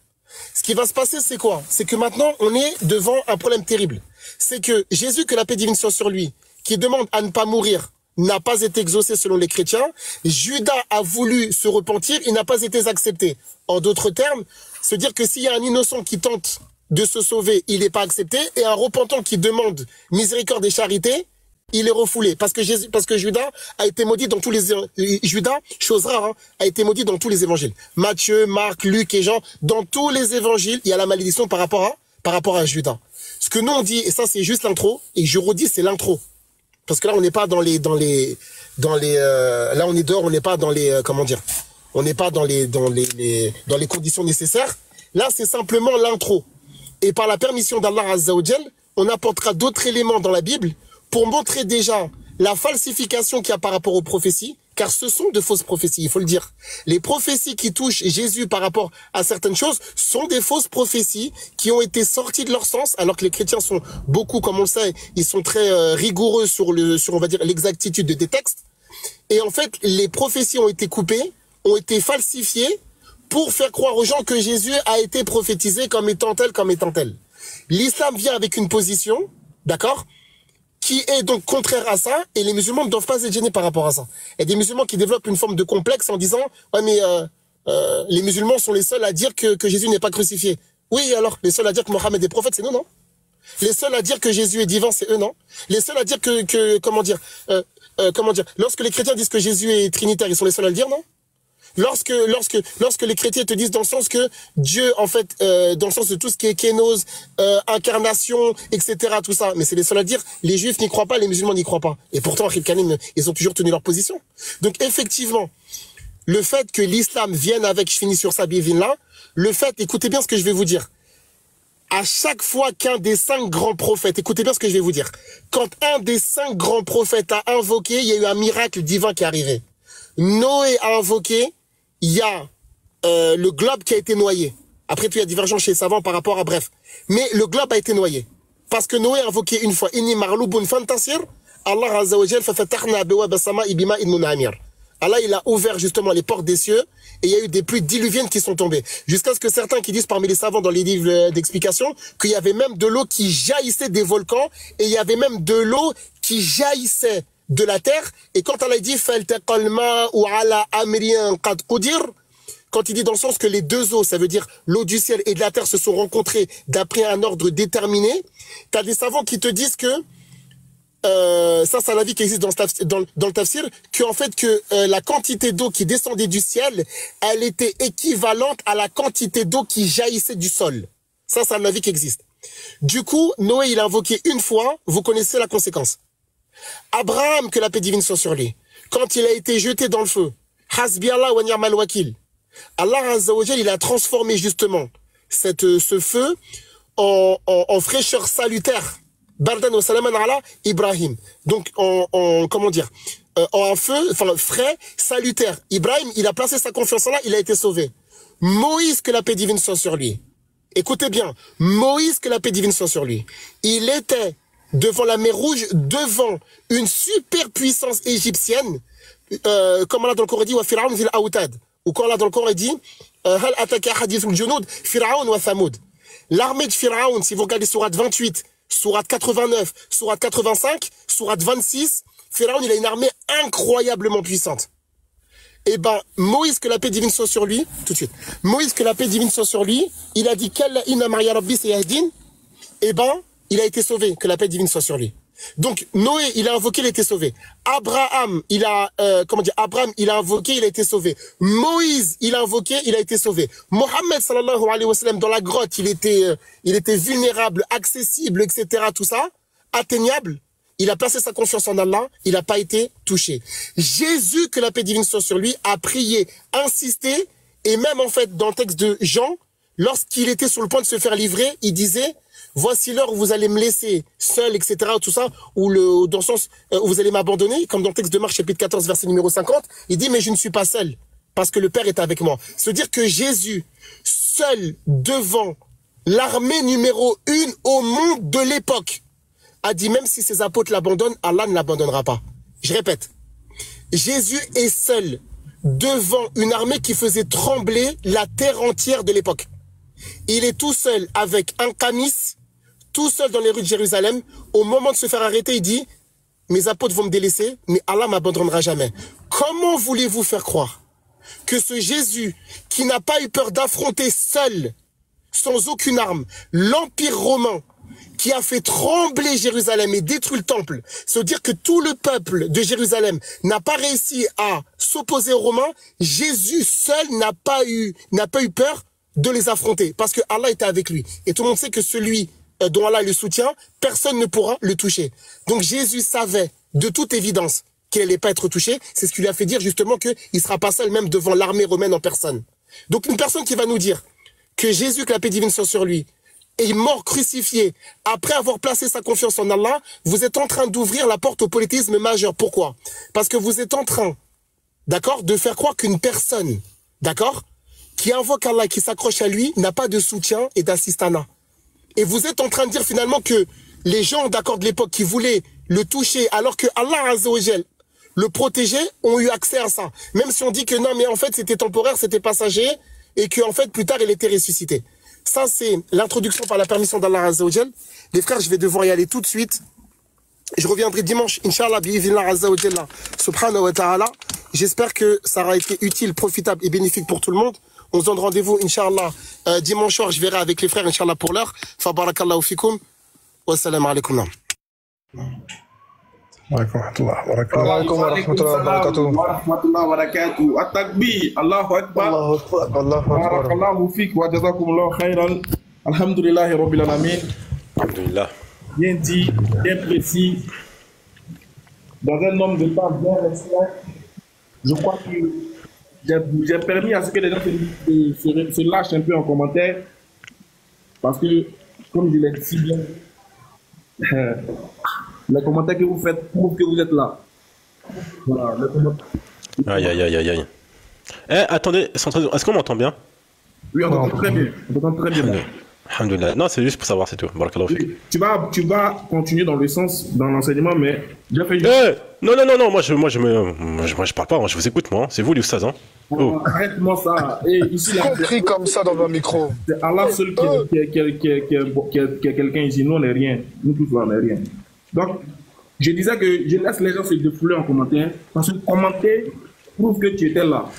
Ce qui va se passer, c'est quoi? C'est que maintenant, on est devant un problème terrible. C'est que Jésus, que la paix divine soit sur lui, qui demande à ne pas mourir, n'a pas été exaucé selon les chrétiens. Judas a voulu se repentir, il n'a pas été accepté. En d'autres termes, se dire que s'il y a un innocent qui tente de se sauver, il n'est pas accepté, et un repentant qui demande miséricorde et charité, il est refoulé. Parce que Judas a été maudit dans tous les... Judas, chose rare, hein, a été maudit dans tous les évangiles. Matthieu, Marc, Luc et Jean, dans tous les évangiles, il y a la malédiction par rapport à Judas. Ce que nous on dit, et ça c'est juste l'intro, et je redis, c'est l'intro. Parce que là, on n'est pas là on est dehors, on n'est pas dans les, comment dire, on n'est pas dans les conditions nécessaires. Là, c'est simplement l'intro. Et par la permission d'Allah Azza wa Jal, on apportera d'autres éléments dans la Bible pour montrer déjà la falsification qu'il y a par rapport aux prophéties, car ce sont de fausses prophéties, il faut le dire. Les prophéties qui touchent Jésus par rapport à certaines choses sont des fausses prophéties qui ont été sorties de leur sens, alors que les chrétiens sont beaucoup, comme on le sait, ils sont très rigoureux sur on va dire, l'exactitude des textes. Et en fait, les prophéties ont été coupées, ont été falsifiées pour faire croire aux gens que Jésus a été prophétisé comme étant tel, comme étant tel. L'islam vient avec une position, d'accord, qui est donc contraire à ça, et les musulmans ne doivent pas être gênés par rapport à ça. Il y a des musulmans qui développent une forme de complexe en disant « Ouais, mais les musulmans sont les seuls à dire que Jésus n'est pas crucifié. » Oui, alors, les seuls à dire que Mohammed est prophète, c'est nous, non? Les seuls à dire que Jésus est divin, c'est eux, non? Les seuls à dire comment dire, lorsque les chrétiens disent que Jésus est trinitaire, ils sont les seuls à le dire, non? Lorsque les chrétiens te disent dans le sens que Dieu, en fait, dans le sens de tout ce qui est kénose, incarnation, etc., tout ça, mais c'est les seuls à dire, les juifs n'y croient pas, les musulmans n'y croient pas. Et pourtant, Ahmed Karim, ils ont toujours tenu leur position. Donc, effectivement, le fait que l'islam vienne avec, je finis sur ça, là, le fait, écoutez bien ce que je vais vous dire. À chaque fois qu'un des 5 grands prophètes, écoutez bien ce que je vais vous dire, quand un des 5 grands prophètes a invoqué, il y a eu un miracle divin qui est arrivé. Noé a invoqué, il y a le globe qui a été noyé. Après tout, il y a divergence chez les savants par rapport à bref. Mais le globe a été noyé. Parce que Noé a invoqué une fois, Inni marloubun fantasir, Allah Azza wa Jal fafatahna abwab as-sama'i bima'in munhamir. Allah, il a ouvert justement les portes des cieux et il y a eu des pluies diluviennes qui sont tombées. Jusqu'à ce que certains qui disent parmi les savants dans les livres d'explication qu'il y avait même de l'eau qui jaillissait des volcans et il y avait même de l'eau qui jaillissait de la terre. Et quand Allah dit quand il dit dans le sens que les deux eaux, ça veut dire l'eau du ciel et de la terre se sont rencontrées d'après un ordre déterminé, tu as des savants qui te disent que ça c'est un avis qui existe dans le tafsir, qu'en fait que la quantité d'eau qui descendait du ciel, elle était équivalente à la quantité d'eau qui jaillissait du sol. Ça c'est un avis qui existe. Du coup, Noé il a invoqué une fois, vous connaissez la conséquence. Abraham, que la paix divine soit sur lui, quand il a été jeté dans le feu, Hasbi Allah wa ni'mal wakil, Allah Azza wa Jal, il a transformé justement ce feu en fraîcheur salutaire. Bardan wa salaman ala Ibrahim. Donc comment dire, en un feu, enfin frais, salutaire. Ibrahim, il a placé sa confiance en Allah, il a été sauvé. Moïse, que la paix divine soit sur lui. Écoutez bien, Moïse, que la paix divine soit sur lui. Il était devant la mer Rouge, devant une super puissance égyptienne, comme Allah dans le Coran dit, wa Fir'aun zil aoutad. Ou quand Allah dans le Coran dit, hal ataka hadithul junud, Fir'aun wa Thamud. L'armée de Fir'aun, si vous regardez sourate 28, sourate 89, sourate 85, sourate 26, Fir'aun, il a une armée incroyablement puissante. Eh ben, Moïse, que la paix divine soit sur lui, tout de suite. Moïse, que la paix divine soit sur lui, il a dit, Kalla inna maria rabbi sayahdin. Eh ben, il a été sauvé, que la paix divine soit sur lui. Donc, Noé, il a invoqué, il a été sauvé. Abraham, il a, Abraham, il a invoqué, il a été sauvé. Moïse, il a invoqué, il a été sauvé. Mohammed, sallallahu alayhi wa sallam, dans la grotte, il était vulnérable, accessible, etc., tout ça, atteignable. Il a placé sa confiance en Allah, il n'a pas été touché. Jésus, que la paix divine soit sur lui, a prié, insisté, et même en fait, dans le texte de Jean, lorsqu'il était sur le point de se faire livrer, il disait, voici l'heure où vous allez me laisser seul, etc., tout ça, ou dans le sens où vous allez m'abandonner, comme dans le texte de Marc, chapitre 14, verset numéro 50, il dit, mais je ne suis pas seul, parce que le Père est avec moi. C'est-à-dire que Jésus, seul devant l'armée numéro 1 au monde de l'époque, a dit, même si ses apôtres l'abandonnent, Allah ne l'abandonnera pas. Je répète, Jésus est seul devant une armée qui faisait trembler la terre entière de l'époque. Il est tout seul avec un camis, tout seul dans les rues de Jérusalem. Au moment de se faire arrêter, il dit, mes apôtres vont me délaisser, mais Allah m'abandonnera jamais. Comment voulez-vous faire croire que ce Jésus, qui n'a pas eu peur d'affronter seul, sans aucune arme, l'Empire romain, qui a fait trembler Jérusalem et détruit le temple, se dire que tout le peuple de Jérusalem n'a pas réussi à s'opposer aux Romains, Jésus seul n'a pas eu peur de les affronter, parce que Allah était avec lui. Et tout le monde sait que celui dont Allah le soutient, personne ne pourra le toucher. Donc Jésus savait de toute évidence qu'il n'allait pas être touché. C'est ce qui lui a fait dire justement qu'il ne sera pas seul même devant l'armée romaine en personne. Donc une personne qui va nous dire que Jésus, que la paix divine soit sur lui, est mort crucifié après avoir placé sa confiance en Allah, vous êtes en train d'ouvrir la porte au politisme majeur. Pourquoi? Parce que vous êtes en train, d'accord, de faire croire qu'une personne, d'accord, qui invoque Allah, qui s'accroche à lui, n'a pas de soutien et d'assistanat. Et vous êtes en train de dire finalement que les gens, d'accord, de l'époque qui voulaient le toucher alors que Allah Azza wa Jal le protégeait, ont eu accès à ça. Même si on dit que non, mais en fait c'était temporaire, c'était passager, et qu'en fait plus tard il était ressuscité. Ça c'est l'introduction par la permission d'Allah Azza wa Jal. Les frères, je vais devoir y aller tout de suite. Je reviendrai dimanche, Inch'Allah, bi'idhnillah Azza wa Jalla, subhanahu wa ta'ala. J'espère que ça aura été utile, profitable et bénéfique pour tout le monde. On se donne rendez-vous, Inch'Allah, dimanche soir. Je verrai avec les frères, Inch'Allah, pour l'heure. Fa barakallahu fikum. Wassalamu alaikum. Alaikum wa rahmatullahi wa barakatuh. At-takbir, Allahu Akbar. Allahu Akbar. Allahu Akbar. Barakallahu fik wa jazakumullahu khairan. Alhamdulillahi rabbil alamin. Alhamdulillah. Bien dit, bien précis, dans un nombre de temps bien restreint. Je crois que j'ai permis à ce que les gens se lâchent un peu en commentaire, parce que, comme je l'ai dit si bien, les commentaires que vous faites prouvent que vous êtes là. Voilà, les commentaires. Aïe, aïe, aïe, aïe, aïe. Eh, attendez, est-ce qu'on m'entend bien? Oui, on t'entend très bien. On t'entend très bien. Alhamdulillah. Non, c'est juste pour savoir, c'est tout. Barakallahu fik. Tu vas continuer dans le sens, dans l'enseignement, mais j'ai fait une... Non, moi je parle pas, moi, je vous écoute, moi. C'est vous, l'oustaz, hein. Oh. Arrête-moi ça. Et ici, là, Compris comme ça dans un micro. C'est Allah seul qui est quelqu'un ici. Nous, on n'est rien. Nous tous, on n'est rien. Donc, je disais que je laisse les gens se défouler en commentaire, parce que commenter prouve que tu étais là.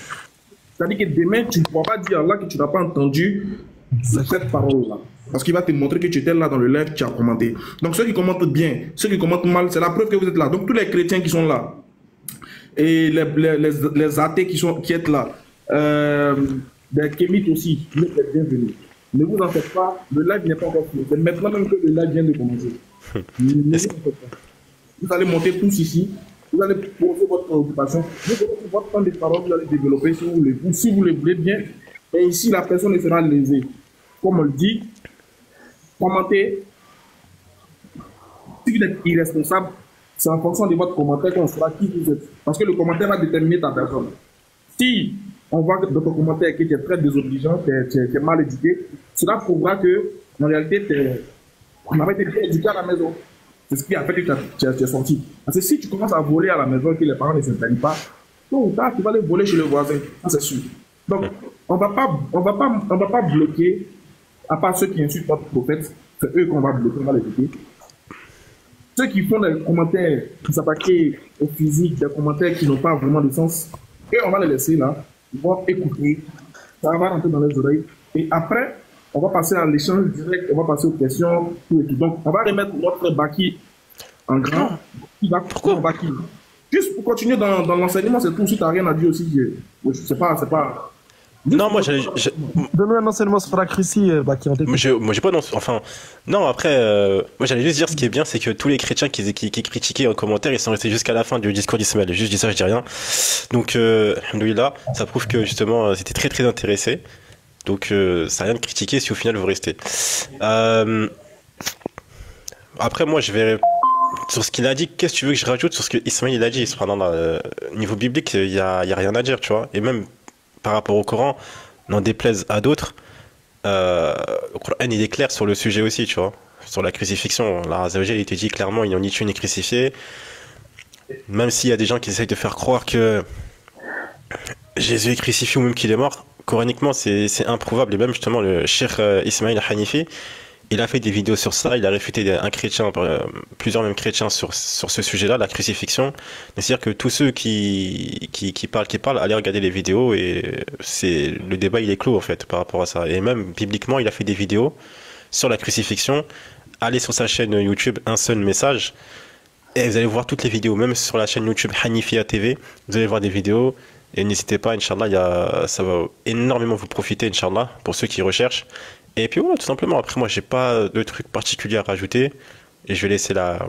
C'est-à-dire que demain, tu ne pourras pas dire à Allah que tu n'as pas entendu cette parole-là. Parce qu'il va te montrer que tu étais là dans le live, tu as commenté. Donc ceux qui commentent bien, ceux qui commentent mal, c'est la preuve que vous êtes là. Donc tous les chrétiens qui sont là, et les athées qui êtes là, les kémites aussi, vous êtes bienvenus. Ne vous en faites pas, le live n'est pas encore fini. C'est maintenant même que le live vient de commencer. Vous allez monter tous ici, vous allez poser votre préoccupation, vous allez votre temps de parole, vous allez développer si vous le voulez bien. Et ici, la personne sera lésée. Comme on le dit, commentez. Si vous êtes irresponsable, c'est en fonction de votre commentaire qu'on saura qui vous êtes. Parce que le commentaire va déterminer ta personne. Si on voit dans ton commentaire que tu es très désobligeant, tu es mal éduqué, cela prouvera que, en réalité, on avait été bien éduqué à la maison. C'est ce qui a fait que tu es sorti. Parce que si tu commences à voler à la maison et que les parents ne s'intéressent pas, tôt ou tard, tu vas aller voler chez le voisin. Ça, c'est sûr. Donc, on va pas bloquer, à part ceux qui insultent notre prophète, c'est eux qu'on va bloquer, on va les bloquer. Ceux qui font des commentaires, qui s'attaquent au physique, des commentaires qui n'ont pas vraiment de sens, et on va les laisser là, ils vont écouter, ça va rentrer dans les oreilles, et après, on va passer à l'échange direct, on va passer aux questions, tout et tout. Donc, on va remettre notre Baki en grand. Pourquoi Baki? Juste pour continuer dans l'enseignement, c'est tout. Si tu n'as rien à dire aussi, c'est pas... Non, moi j'allais. Donne-nous un enseignement sur la Christie, Baki, on t'écoute. Moi j'ai pas enfin. Non, après, moi j'allais juste dire ce qui est bien, c'est que tous les chrétiens qui critiquaient en commentaire, ils sont restés jusqu'à la fin du discours d'Ismaël. Juste dis ça, je dis rien. Donc, alhamdoulilah, ça prouve que justement, c'était très très intéressé. Donc, ça n'a rien de critiquer si au final vous restez. Après, moi je vais. Sur ce qu'il a dit, qu'est-ce que tu veux que je rajoute sur ce que Ismaël il a dit? Niveau biblique, il y a rien à dire, tu vois. Et même par rapport au Coran, n'en déplaise à d'autres, le Coran il est clair sur le sujet aussi, tu vois. Sur la crucifixion, la Azawajal il était dit clairement, ils n'ont ni tué ni crucifié. Même s'il y a des gens qui essayent de faire croire que Jésus est crucifié ou même qu'il est mort, coraniquement c'est improuvable. Et même justement le Cheikh Ismaël Hanifi, il a fait des vidéos sur ça, il a réfuté un chrétien, plusieurs même chrétiens sur ce sujet-là, la crucifixion. C'est-à-dire que tous ceux qui parlent, allez regarder les vidéos et le débat il est clos en fait par rapport à ça. Et même bibliquement, il a fait des vidéos sur la crucifixion allez sur sa chaîne YouTube, un seul message, et vous allez voir toutes les vidéos, même sur la chaîne YouTube Hanifia TV, vous allez voir des vidéos, et n'hésitez pas, Inch'Allah, ça va énormément vous profiter, Inch'Allah, pour ceux qui recherchent. Et puis voilà, tout simplement, après moi, j'ai pas de trucs particuliers à rajouter, et je vais laisser la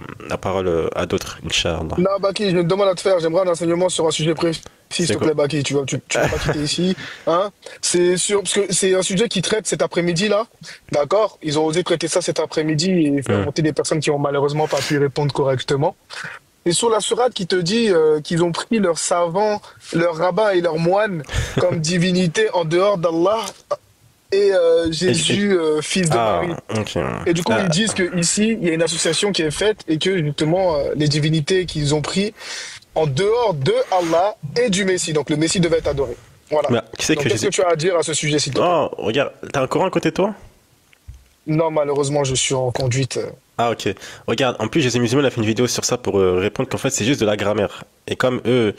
parole à d'autres, Inch'Allah. Non, Baki, je me demande à te faire. J'aimerais un enseignement sur un sujet précis, s'il te plaît, Baki. Tu vas pas quitter ici. Hein, parce que c'est un sujet qui traite cet après-midi, là. D'accord? Ils ont osé traiter ça cet après-midi et faire monter des personnes qui ont malheureusement pas pu répondre correctement. Et sur la sourate qui te dit qu'ils ont pris leurs savants, leurs rabbins et leurs moines comme divinité en dehors d'Allah et Jésus, fils de Marie. Okay. Et du coup, ils disent qu'ici, il y a une association qui est faite et que justement, les divinités qu'ils ont pris en dehors de Allah et du Messie. Donc le Messie devait être adoré. Voilà. Bah, qu'est-ce que tu as à dire à ce sujet, s'il te plaît? Oh, regarde, t'as un Coran à côté de toi? Non, malheureusement, je suis en conduite. Ah, ok. Regarde, en plus, Jésus Musulman a fait une vidéo sur ça pour répondre qu'en fait, c'est juste de la grammaire. Et comme eux,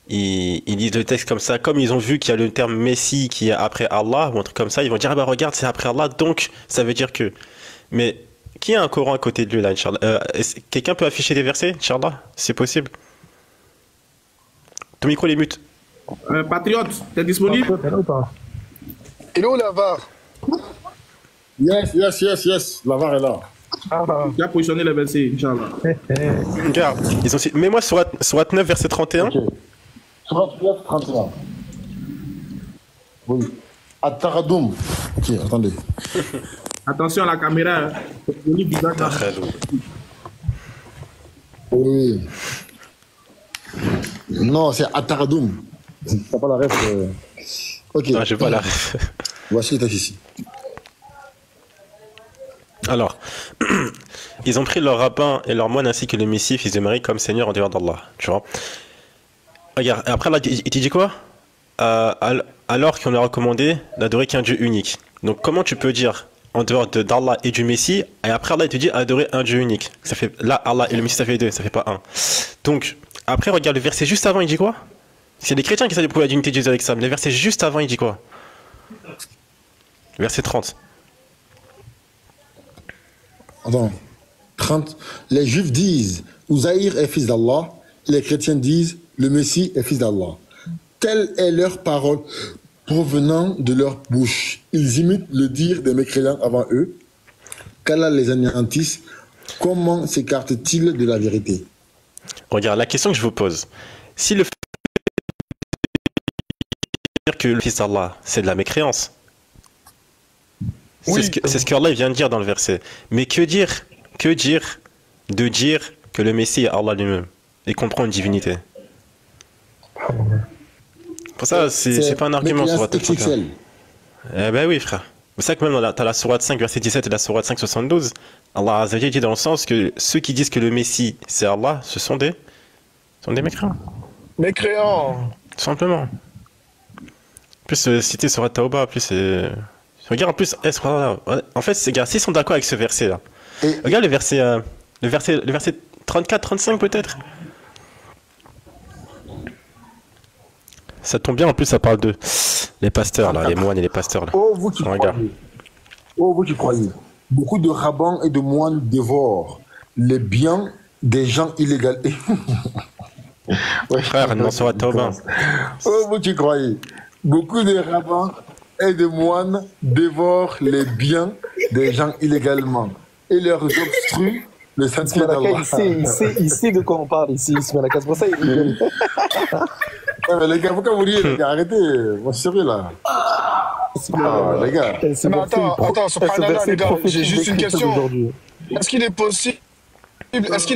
ils lisent le texte comme ça, comme ils ont vu qu'il y a le terme Messie qui est après Allah, ou un truc comme ça, ils vont dire, ah bah regarde, c'est après Allah, donc ça veut dire que. Mais qui a un Coran à côté de lui, là, Inch'Allah? Quelqu'un peut afficher des versets, Inch'Allah? C'est possible? Ton micro, il est mute. Patriote, t'es disponible? Hello, Lavar. Yes. La VAR est là. Tu as positionné le verset, Inch'Allah. Regarde, ils ont... mets-moi sur 9, verset 31. Ok. Surat 9, 31. Oui. At-Taradoum. Ok, attendez. Attention à la caméra. Hein. Oui. Non, c'est At-Taradoum. T'as pas la ref. Ok. Non, j'ai pas la ref. Voici le texte ici. Alors, ils ont pris leurs rabbins et leurs moines ainsi que le Messie, fils de Marie, comme Seigneur en dehors d'Allah. Tu vois. Regarde, après là, il te dit quoi? Alors qu'on leur a recommandé d'adorer qu'un Dieu unique. Donc comment tu peux dire en dehors d'Allah et du Messie, et après Allah il te dit adorer un Dieu unique? Ça fait, là, Allah et le Messie ça fait deux, ça fait pas un. Donc, après regarde le verset juste avant, il dit quoi? C'est les chrétiens qui essaient de prouver la divinité de Jésus avec ça, mais le verset juste avant, il dit quoi? Verset 30. Attends, 30. Les Juifs disent Uzaïr est fils d'Allah, les chrétiens disent le Messie est fils d'Allah. Telle est leur parole provenant de leur bouche. Ils imitent le dire des mécréants avant eux. Qu'Allah les anéantisse. Comment s'écartent-ils de la vérité? Regarde, la question que je vous pose, si le fait de dire que le fils d'Allah, c'est de la mécréance, Oui. c'est ce que Allah vient de dire dans le verset. Mais que dire de dire que le Messie est Allah lui-même et comprend une divinité? Pour ça, c'est pas un argument sur votre XXL. Eh ben oui, frère. C'est ça que même t'as la sourate 5, verset 17 et la sourate 5, 72. Allah Azza wa Jalla dit dans le sens que ceux qui disent que le Messie c'est Allah, ce sont des mécréants. Mécréants. Tout simplement. En plus, citer sur Tauba, en plus, c'est. Regarde, en plus, en fait, ces gars, s'ils sont d'accord avec ce verset-là, regarde le verset 34, 35 peut-être. Ça tombe bien, en plus, ça parle de les pasteurs, là, les moines et les pasteurs. Là. Oh, vous qui regarde. croyez. Oh, vous qui croyez. Beaucoup de rabbins et de moines dévorent les biens des gens illégaux. Ouais, frère, non, sur Tauba. Oh, vous qui croyez. Beaucoup de rabbins et de moines dévorent les biens des gens illégalement et leur obstruent le sentier d'Allah. Il sait de quoi on parle ici, Ismaël. C'est pour ça qu'il rigole. Ouais, les gars, pourquoi vous riez, les gars? Arrêtez, moi je suis sérieux là. Les gars. Mais attends, subhanallah, les gars, j'ai juste une question. Est-ce qu'il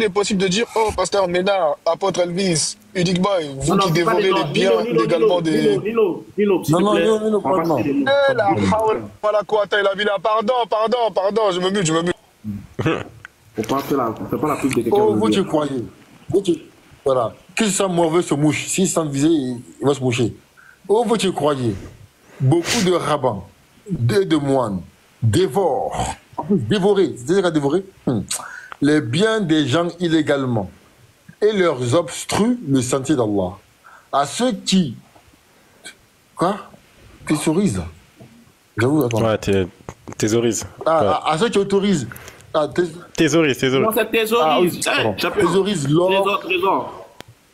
est possible de dire, oh, pasteur Ménard, apôtre Elvis, Unique Boy, vous qui dévorez les biens légalement des. Non, pardon. Eh la voilà quoi, il a vu là, pardon, je me mute. Faut pas faire la pub de quelqu'un. Oh, vous tu croyez. Voilà. Que ça mauvais se mouche. S'il sent visé, il va se moucher. Oh, vous tu croyez. Beaucoup de rabbins, de moines, dévorent. En plus, dévorer. C'est-à-dire à dévorer les biens des gens illégalement et leur obstruent le sentier d'Allah. À ceux qui... Quoi? Thésaurisent. J'avoue, attends. Ouais, thésaurisent. À ceux qui autorisent Ah, Thésaurise, Non, thésaurise. c'est thésaurise. pardon. Champion. Thésaurise l'or. Trésor.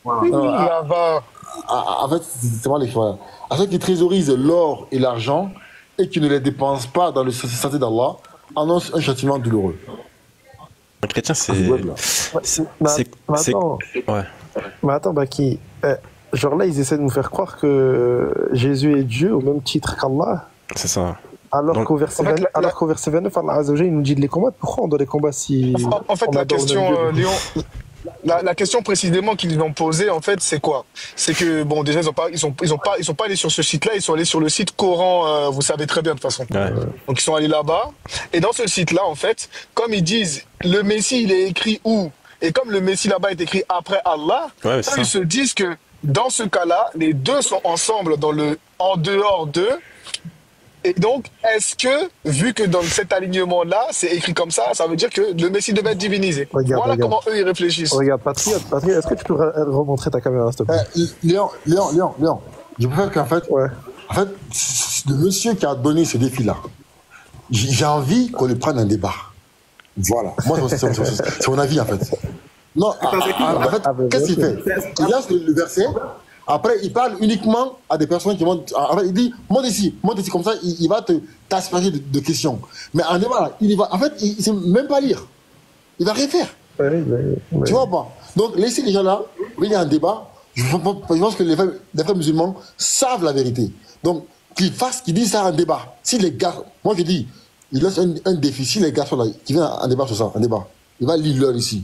Voilà. Là-bas. En fait, c'est moi l'écrit. Voilà. À ceux qui thésaurissent l'or et l'argent et qui ne les dépensent pas dans le sentier d'Allah, annonce un châtiment douloureux. Un chrétien, c'est. Mais C'est. attends, Ouais. mais attends, Baki. Genre là, ils essaient de nous faire croire que Jésus est Dieu au même titre qu'Allah. C'est ça. Alors Donc, qu'au verset, en fait, 29, Allah Azza wa Jalla, il nous dit de les combattre. Pourquoi on doit les combattre si. En fait, on la adore le question, même Dieu? Léon, la question précisément qu'ils ont posée, en fait, c'est quoi? C'est que, bon, déjà, ils sont pas allés sur ce site-là, ils sont allés sur le site Coran, vous savez très bien, de toute façon. Ouais. Donc, ils sont allés là-bas. Et dans ce site-là, en fait, comme ils disent, le Messie, il est écrit où? Et comme le Messie là-bas est écrit après Allah, Ouais, c'est eux, ils ça. se disent que dans ce cas-là, les deux sont ensemble en dehors d'eux. Et donc, est-ce que, vu que dans cet alignement-là, c'est écrit comme ça veut dire que le Messie devait être divinisé. Regarde, Voilà regarde. comment eux, ils réfléchissent. Regarde, Patriote, est-ce que tu peux remontrer ta caméra, s'il te plaît? Léon. Je préfère qu'en fait, Ouais. le monsieur qui a donné ce défi-là, j'ai envie qu'on le prenne un débat. Voilà. Moi, c'est mon avis, en fait. Non, en fait, qu'est-ce qu'il fait? Il lance le verset. Après, il parle uniquement à des personnes qui montent. En fait, il dit monte ici, comme ça, il va t'asperger de questions. Mais en débat, il y va. En fait, il ne sait même pas lire. Il va rien faire. Ouais. Tu vois pas? Donc, laissez les gens là, il y a un débat. Je pense que les frères musulmans savent la vérité. Donc, qu'ils disent ça en débat. Si les gars, moi je dis, il laisse un défi. Si les gars sont là, qui viennent en débat sur ça, en débat, il va lire l'heure ici.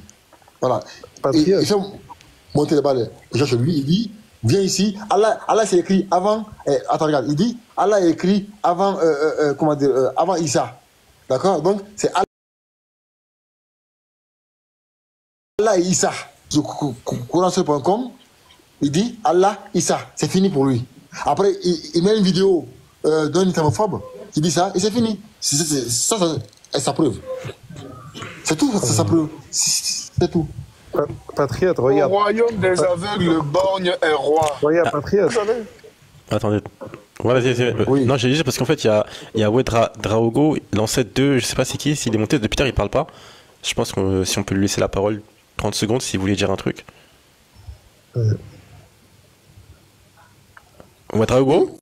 Voilà. Et il fait monter les balles. Les gens chez lui, il dit, viens ici. Allah c'est écrit avant. Attends, regarde, il dit, Allah est écrit avant, avant Isa. D'accord? Donc, c'est Allah et Isa. Sur Coran.com, il dit Allah, Isa. C'est fini pour lui. Après, il met une vidéo d'un islamophobe qui dit ça et c'est fini. Ça, c'est sa preuve. C'est tout, c'est sa preuve. C'est tout. Patriote, Au regarde. royaume des aveugles, le borgne est roi. Regarde, Patriote. Attendez. Ouais, vas-y. Oui. Non, j'ai dit parce qu'en fait, il y a Oued Draogo, l'ancêtre de, je sais pas c'est qui, s'il est monté depuis tard, il parle pas. Je pense que si on peut lui laisser la parole 30 secondes, s'il voulait dire un truc. Oued Draogo?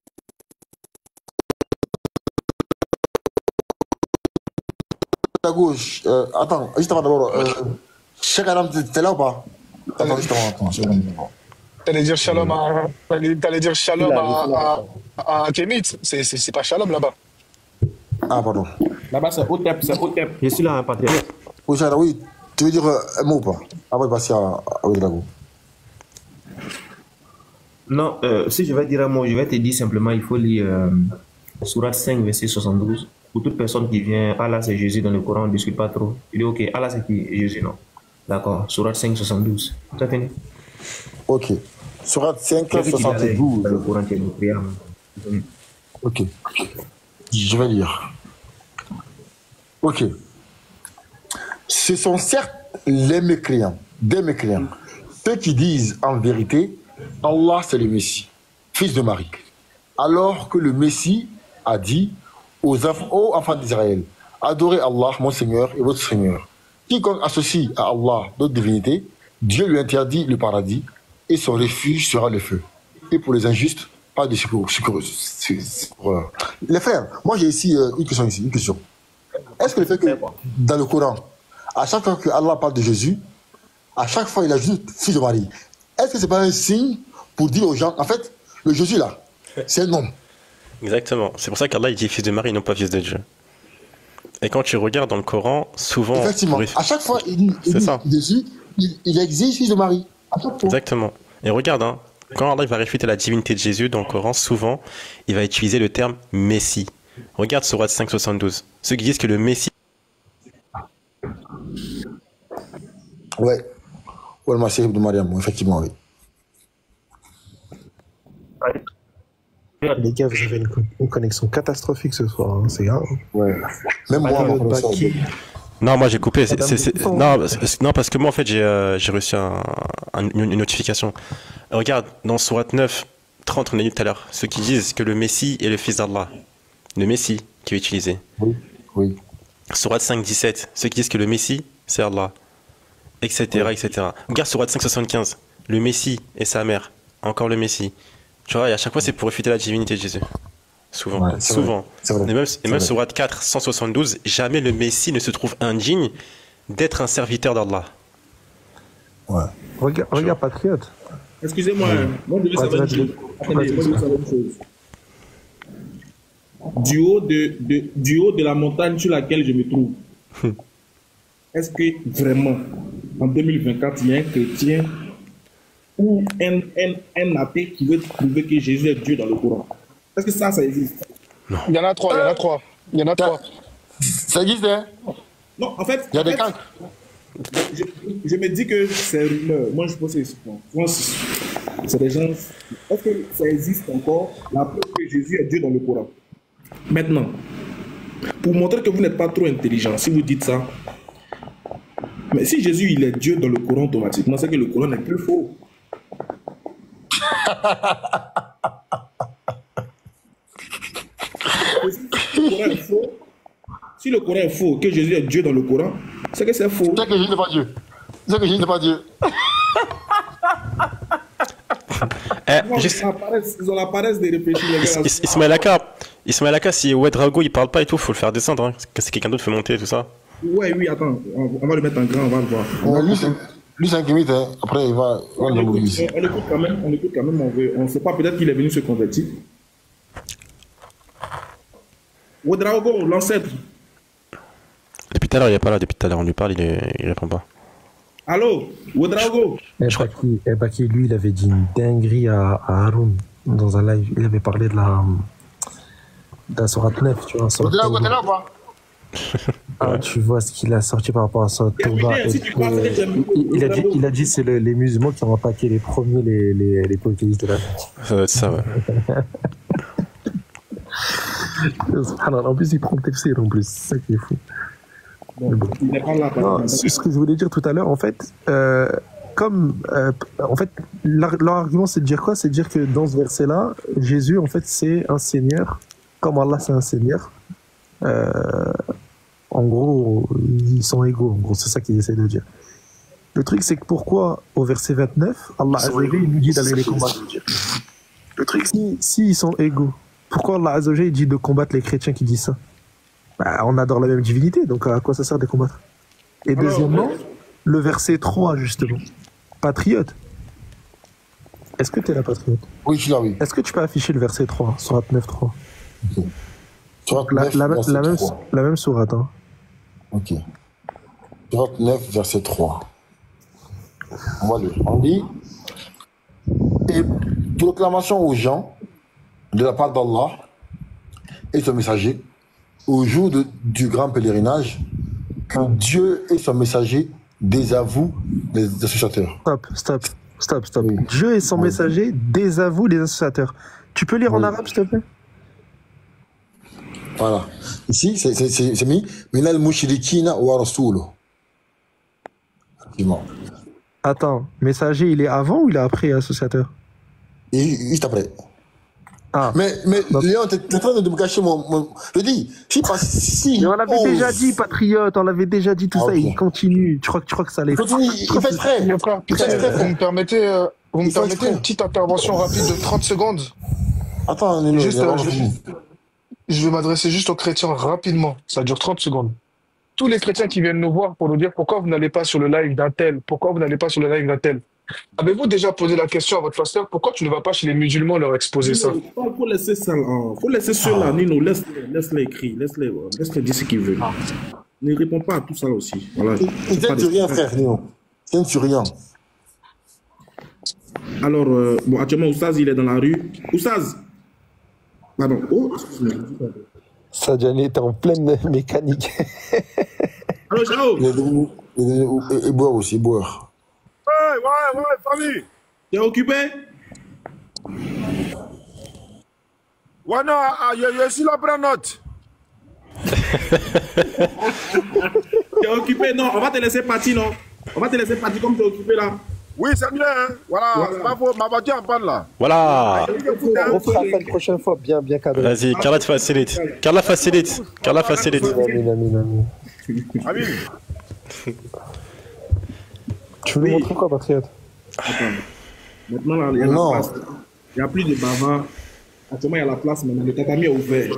À gauche, attends, juste avant d'abord, Cheikh Adam, t'es là ou pas? Attends, juste avant, T'allais dire shalom à Kémit. C'est pas shalom là-bas. Ah, pardon. Là-bas, c'est Otep, c'est Otep. Je suis là, Patriote. Oui, Cheikh Adam, oui, tu veux dire un mot ou pas? Avant de passer à Ouedraogo. Non, si je vais dire un mot, je vais te dire simplement, il faut lire Sourate 5, verset 72. Pour toute personne qui vient, Allah c'est Jésus dans le Coran, on ne discute pas trop. Il dit, ok, Allah c'est qui? Jésus, non. D'accord, Sourate 5, 72. Ça fini? Ok. Sourate 5, Dans le 72. Coran, tu es une prière. Ok. Je vais lire. Ok. Ce sont certes les mécréants, des mécréants, ceux qui disent en vérité, Allah c'est le Messie, fils de Marie. Alors que le Messie a dit aux enfants d'Israël, adorez Allah, mon Seigneur et votre Seigneur. Quiconque associe à Allah d'autres divinités, Dieu lui interdit le paradis et son refuge sera le feu. Et pour les injustes, pas de secours. Les frères, moi j'ai ici une question ici, une question. Est-ce que le fait que dans le Coran, à chaque fois que Allah parle de Jésus, à chaque fois il ajoute fils de Marie, est-ce que c'est pas un signe pour dire aux gens, en fait, le Jésus là, c'est un homme. Exactement. C'est pour ça qu'Allah il dit fils de Marie, non pas fils de Dieu. Et quand tu regardes dans le Coran, souvent. Effectivement. À chaque fois, il dit Jésus, il exige fils de Marie. À chaque fois. Exactement. Et regarde, hein, quand Allah va réfuter la divinité de Jésus dans le Coran, souvent, il va utiliser le terme Messie. Regarde Sourate 5,72. Ceux qui disent que le Messie. Ouais. Ouais, le Messie de Mariam, effectivement, oui. Les gars, vous avez une connexion catastrophique ce soir, hein, c'est grave. Ouais. Même moi, Non, moi j'ai coupé. Non, parce que moi en fait j'ai reçu une notification. Regarde, dans Sourate 9, 30, on a dit tout à l'heure, ceux qui disent que le Messie est le fils d'Allah. Le Messie qui est utilisé. Oui, oui. Sourate 5, 17, ceux qui disent que le Messie, c'est Allah, etc., etc. Regarde Sourate 5, 75, le Messie et sa mère, encore le Messie. Tu vois, et à chaque fois, c'est pour réfuter la divinité de Jésus. Souvent, Ouais, c'est souvent. C'est vrai. Et même Sourate 4, 172, jamais le Messie ne se trouve indigne d'être un serviteur d'Allah. Ouais. Regarde Patriote. Excusez-moi, moi je veux savoir une chose. Attendez, moi je veux savoir une chose. Du haut de la montagne sur laquelle je me trouve, est-ce que vraiment, en 2024, il y a un chrétien ou un athée qui veut prouver que Jésus est Dieu dans le Coran? Est-ce que ça existe? Il y en a trois, il y en a trois. Il y en a trois. Ça existe, hein? Non, en fait, Il y a des cas. je me dis que c'est rumeur. Moi, je pense que c'est des gens. Est-ce que ça existe encore, la preuve que Jésus est Dieu dans le Coran? Maintenant, pour montrer que vous n'êtes pas trop intelligent, si vous dites ça, mais si Jésus il est Dieu dans le Coran automatiquement, c'est que le Coran n'est plus faux. Si le Coran est faux, que Jésus est Dieu dans le Coran, c'est que c'est faux. C'est que Jésus n'est pas Dieu. C'est que Jésus n'est pas Dieu. Ils ont la paresse de réfléchir, les gars. Ismaël Aka, si Ouedraogo il parle pas et tout, faut le faire descendre. Hein. Que c'est quelqu'un d'autre fait monter tout ça. Ouais, oui, attends, on va le mettre en grand, on va le voir. Lui, c'est un limite, hein. Après, il va le mobiliser. On l'écoute quand même, on ne sait pas, peut-être qu'il est venu se convertir. Ouedraogo, l'ancêtre. Depuis tout à l'heure, il est pas là. Depuis tout à l'heure, on lui parle, il répond pas. Allô, Ouedraogo. Baki, lui, il avait dit une dinguerie à Haroun dans un live. Il avait parlé de la Sourate 9, tu vois. T'es là ou pas? Ah, tu vois ce qu'il a sorti par rapport à ça. Il a dit c'est les musulmans qui ont attaqué les premiers les polythéistes de la vie. Ça doit être ça, ouais. En plus, il prend le tafsir en plus. C'est ça qui est fou. Il n'est pas là. Non, ce que je voulais dire tout à l'heure, en fait, en fait, leur argument, c'est de dire quoi? C'est de dire que dans ce verset-là, Jésus, en fait, c'est un seigneur, comme Allah, c'est un seigneur. En gros, ils sont égaux. En gros, c'est ça qu'ils essaient de dire. Le truc, c'est que pourquoi, au verset 29, Allah Azzawajal, il nous dit d'aller les combattre? Le truc, si ils sont égaux, pourquoi Allah Azzawajal, il dit de combattre les chrétiens qui disent ça? Bah, on adore la même divinité, donc à quoi ça sert de combattre? Et deuxièmement, le verset 3, justement. Patriote. Est-ce que tu es la patriote? Oui, je suis là, oui. Est-ce que tu peux afficher le verset 3, Sourate 9, 3? Okay. Sourate 9, verset 3. La même sourate, hein. Ok. Sourate 9, verset 3. On va lire. On dit: et proclamation aux gens de la part d'Allah et son messager au jour du grand pèlerinage, que Dieu et son messager désavouent les associateurs. Stop. Oui. Dieu et son messager désavouent les associateurs. Tu peux lire en arabe, s'il te plaît? Voilà. Ici, c'est mis Minal mushrikina wa rasuluh. Effectivement. Attends, messager, il est avant ou il est après associateur? Et juste après. Ah. Mais Léon, t'es en train de me cacher mon... Je dis, si... Mais on l'avait déjà dit, patriote, on l'avait déjà dit tout ça, ok. il continue. Tu crois que ça allait... Continue, il fait exprès. Mon frère, vous me permettez, exprès. une petite intervention rapide de 30 secondes? Attends, Nino, Je vais m'adresser juste aux chrétiens rapidement. Ça dure 30 secondes. Tous les chrétiens qui viennent nous voir pour nous dire pourquoi vous n'allez pas sur le live d'un tel, pourquoi vous n'allez pas sur le live d'un tel. Avez-vous déjà posé la question à votre pasteur, pourquoi tu ne vas pas chez les musulmans leur exposer ça? Il faut laisser ça là. Faut laisser ceux-là, Nino, laisse-les écrire, laisse-les dire ce qu'ils veulent. Ne réponds pas à tout ça aussi. Voilà. Il t'aide sur rien, frère, Nino. Il t'aide sur rien. Alors, bon, actuellement, Oustaz, il est dans la rue. Oustaz! Pardon. Oh, excuse-moi. Sadjani était en pleine mécanique. Allô, ciao! Et boire aussi, boire. Ouais, famille. T'es occupé? Ouais, non, je suis là, prends note. T'es occupé? Non, on va te laisser partir, non? On va te laisser partir comme t'es occupé là. Oui, c'est mieux, hein. Voilà, c'est pas faux. Ma voiture en panne là. Voilà. On fera ça une prochaine fois, bien cadré. Vas-y, Carla te facilite. Carla facilite. Carla facilite. Amin. Amine. Tu veux nous montrer quoi, Patriote? Attends. Maintenant, là, il y a la place. Il n'y a plus de bavards. Actuellement, il y a la place, maintenant. Le tatami est ouvert.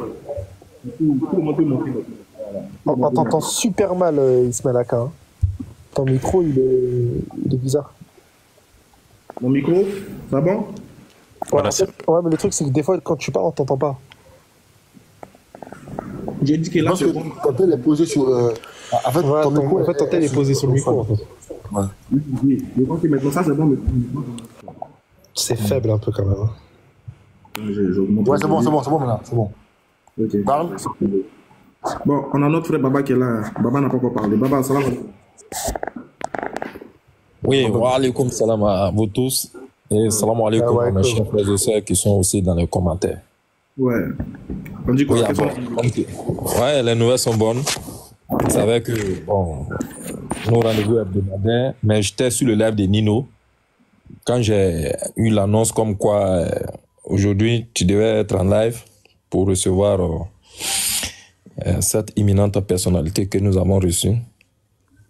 Tout le monde peut monter. On t'entend super mal, Ismaël Aka. Hein. Ton micro, il est bizarre. Mon micro, ça va bon? Voilà, Ouais, mais le truc, c'est que des fois, quand tu parles, on t'entend pas. J'ai dit que là, c'est bon. Ton tel est posé sur. En fait, Ouais, ton tel est posé sur le micro. En fait. Ouais. Oui, je pense que maintenant, ça, c'est bon. Mais... C'est faible un peu quand même. Hein. Ouais, c'est bon maintenant. C'est bon. Ok. Parle. Bon, on a notre frère Baba qui est là. Baba n'a pas encore parlé. Baba, salam alaikum. Oui, wa alaikum salam à vous tous. Et salam alaikum à mes chers frères et sœurs qui sont aussi dans les commentaires. Ouais. On dit quoi? Ouais, les nouvelles sont bonnes. Vous savez que, bon, nos rendez-vous hebdomadaires, mais j'étais sur le live de Nino quand j'ai eu l'annonce comme quoi aujourd'hui tu devais être en live pour recevoir cette imminente personnalité que nous avons reçue,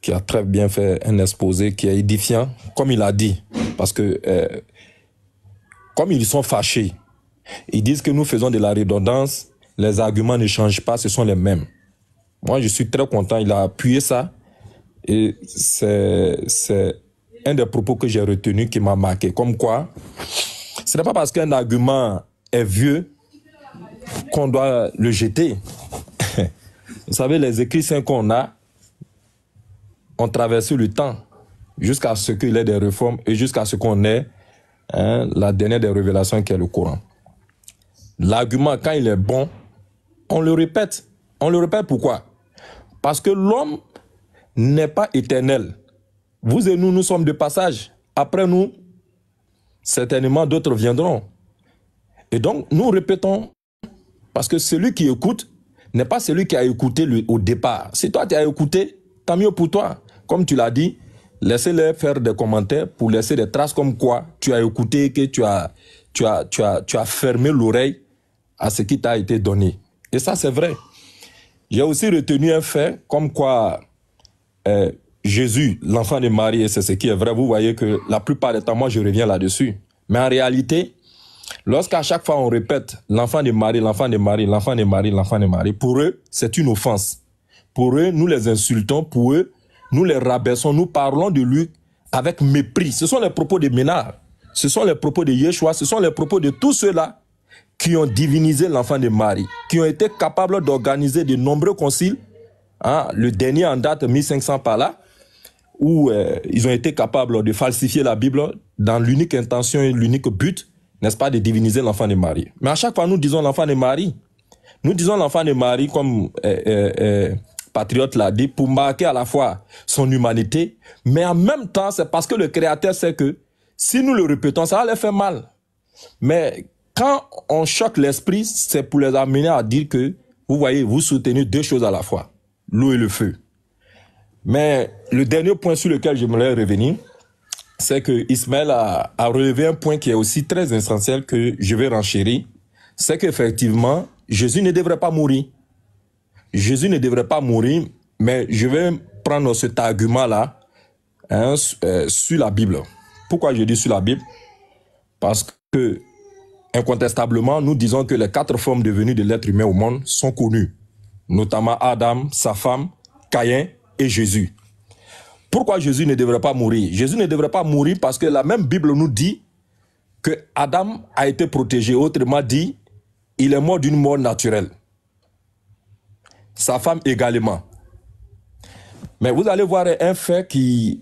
qui a très bien fait un exposé qui est édifiant, comme il a dit, parce que comme ils sont fâchés, ils disent que nous faisons de la redondance, les arguments ne changent pas, ce sont les mêmes. Moi, je suis très content, il a appuyé ça, et c'est un des propos que j'ai retenu qui m'a marqué, comme quoi, ce n'est pas parce qu'un argument est vieux qu'on doit le jeter. Vous savez, les écrits saints qu'on a ont traversé le temps jusqu'à ce qu'il y ait des réformes et jusqu'à ce qu'on ait la dernière des révélations qui est le Coran. L'argument, quand il est bon, on le répète. On le répète pourquoi? Parce que l'homme n'est pas éternel. Vous et nous, nous sommes de passage. Après nous, certainement d'autres viendront. Et donc, nous répétons, parce que celui qui écoute n'est pas celui qui a écouté au départ. Si toi, tu as écouté, tant mieux pour toi. Comme tu l'as dit, laissez-les faire des commentaires pour laisser des traces comme quoi tu as écouté, que tu as fermé l'oreille à ce qui t'a été donné. Et ça, c'est vrai. J'ai aussi retenu un fait comme quoi Jésus, l'enfant de Marie, et c'est ce qui est vrai. Vous voyez que la plupart du temps, moi, je reviens là-dessus. Mais en réalité, lorsqu'à chaque fois on répète l'enfant de Marie, l'enfant de Marie, l'enfant de Marie, l'enfant de Marie, pour eux, c'est une offense. Pour eux, nous les insultons. Pour eux, nous les rabaissons. Nous parlons de lui avec mépris. Ce sont les propos de Ménard. Ce sont les propos de Yeshua. Ce sont les propos de tous ceux-là qui ont divinisé l'enfant de Marie, qui ont été capables d'organiser de nombreux conciles. Le dernier en date, 1500 par là, où ils ont été capables de falsifier la Bible dans l'unique intention et l'unique but, n'est-ce pas, de diviniser l'enfant de Marie. Mais à chaque fois, nous disons l'enfant de Marie. Nous disons l'enfant de Marie, comme Patriote l'a dit, pour marquer à la fois son humanité, mais en même temps, c'est parce que le Créateur sait que si nous le répétons, ça va les faire mal. Mais quand on choque l'esprit, c'est pour les amener à dire que, vous voyez, vous soutenez deux choses à la fois, l'eau et le feu. Mais le dernier point sur lequel j'aimerais revenir, c'est que Ismaël a relevé un point qui est aussi très essentiel que je vais renchérir, c'est qu'effectivement, Jésus ne devrait pas mourir. Jésus ne devrait pas mourir, mais je vais prendre cet argument-là sur la Bible. Pourquoi je dis sur la Bible? Parce que, incontestablement, nous disons que les 4 formes de venue de l'être humain au monde sont connues, notamment Adam, sa femme, Caïn et Jésus. Pourquoi Jésus ne devrait pas mourir? Jésus ne devrait pas mourir parce que la même Bible nous dit que Adam a été protégé. Autrement dit, il est mort d'une mort naturelle. Sa femme également. Mais vous allez voir un fait qui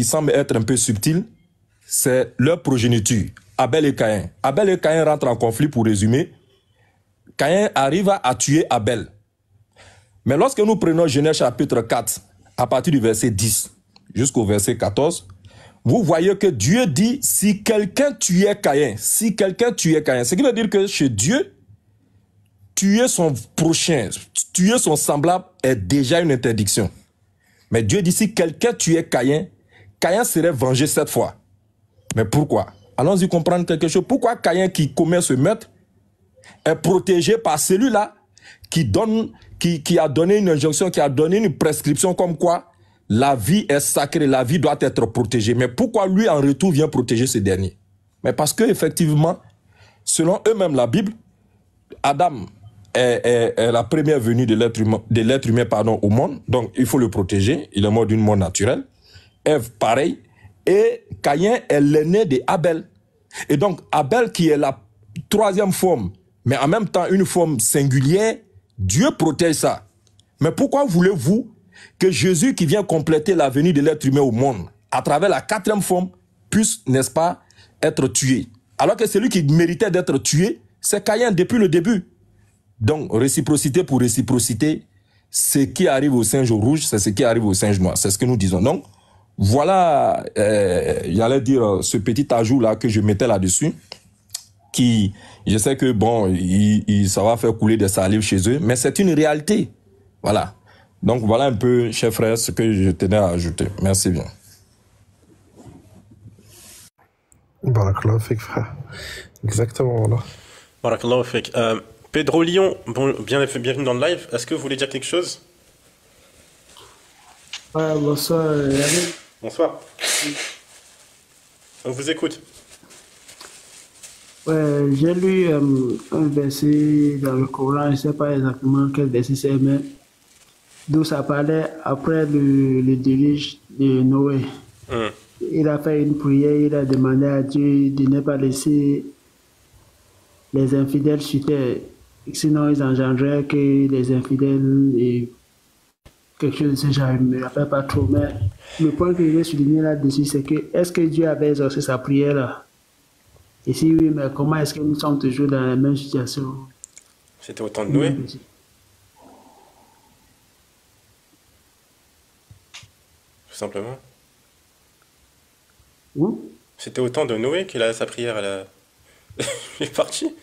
semble être un peu subtil, c'est leur progéniture, Abel et Caïn. Abel et Caïn rentrent en conflit, pour résumer. Caïn arrive à tuer Abel. Mais lorsque nous prenons Genèse chapitre 4, à partir du verset 10 jusqu'au verset 14, vous voyez que Dieu dit, si quelqu'un tuait Caïn, ce qui veut dire que chez Dieu, tuer son prochain, tuer son semblable est déjà une interdiction. Mais Dieu dit, si quelqu'un tuait Caïn, Caïn serait vengé 7 fois. Mais pourquoi? Allons-y comprendre quelque chose. Pourquoi Caïn qui commet ce meurtre est protégé par celui-là qui a donné une injonction, qui a donné une prescription comme quoi la vie est sacrée, la vie doit être protégée. Mais pourquoi lui en retour vient protéger ce dernier? Mais parce que effectivement, selon eux-mêmes la Bible, Adam est la première venue de l'être humain, au monde, donc il faut le protéger, il est mort d'une mort naturelle. Ève, pareil, et Caïn est l'aîné de Abel. Et donc Abel qui est la troisième forme, mais en même temps une forme singulière, Dieu protège ça. Mais pourquoi voulez-vous que Jésus qui vient compléter la venue de l'être humain au monde, à travers la quatrième forme, puisse, n'est-ce pas, être tué? Alors que celui qui méritait d'être tué, c'est Caïn depuis le début. Donc, réciprocité pour réciprocité, ce qui arrive au singe rouge, c'est ce qui arrive au singe noir. C'est ce que nous disons. Donc, voilà, j'allais dire, ce petit ajout-là que je mettais là-dessus, qui, je sais que, bon, ça va faire couler des salives chez eux, mais c'est une réalité. Voilà. Donc, voilà un peu, chers frères, ce que je tenais à ajouter. Merci bien. Barakallahu fik, frère. Exactement, voilà. Barakallahu fik. Pedro Lyon, bon, bienvenue dans le live. Est-ce que vous voulez dire quelque chose? Ouais, bonsoir, Yannick. Bonsoir. On vous écoute. Ouais, j'ai lu un verset dans le Coran, je ne sais pas exactement quel verset c'est, mais d'où ça parlait après le déluge de Noé. Il a fait une prière, il a demandé à Dieu de ne pas laisser les infidèles sur terre. Sinon, ils engendraient que les infidèles et quelque chose de ce genre. Je ne me rappelle pas trop, mais le point que je vais souligner là-dessus, c'est que est-ce que Dieu avait exaucé sa prière là? Et si oui, mais comment est-ce que nous sommes toujours dans la même situation? C'était au temps de Noé? Tout simplement. Où? C'était au temps de Noé qu'il a sa prière, elle est partie.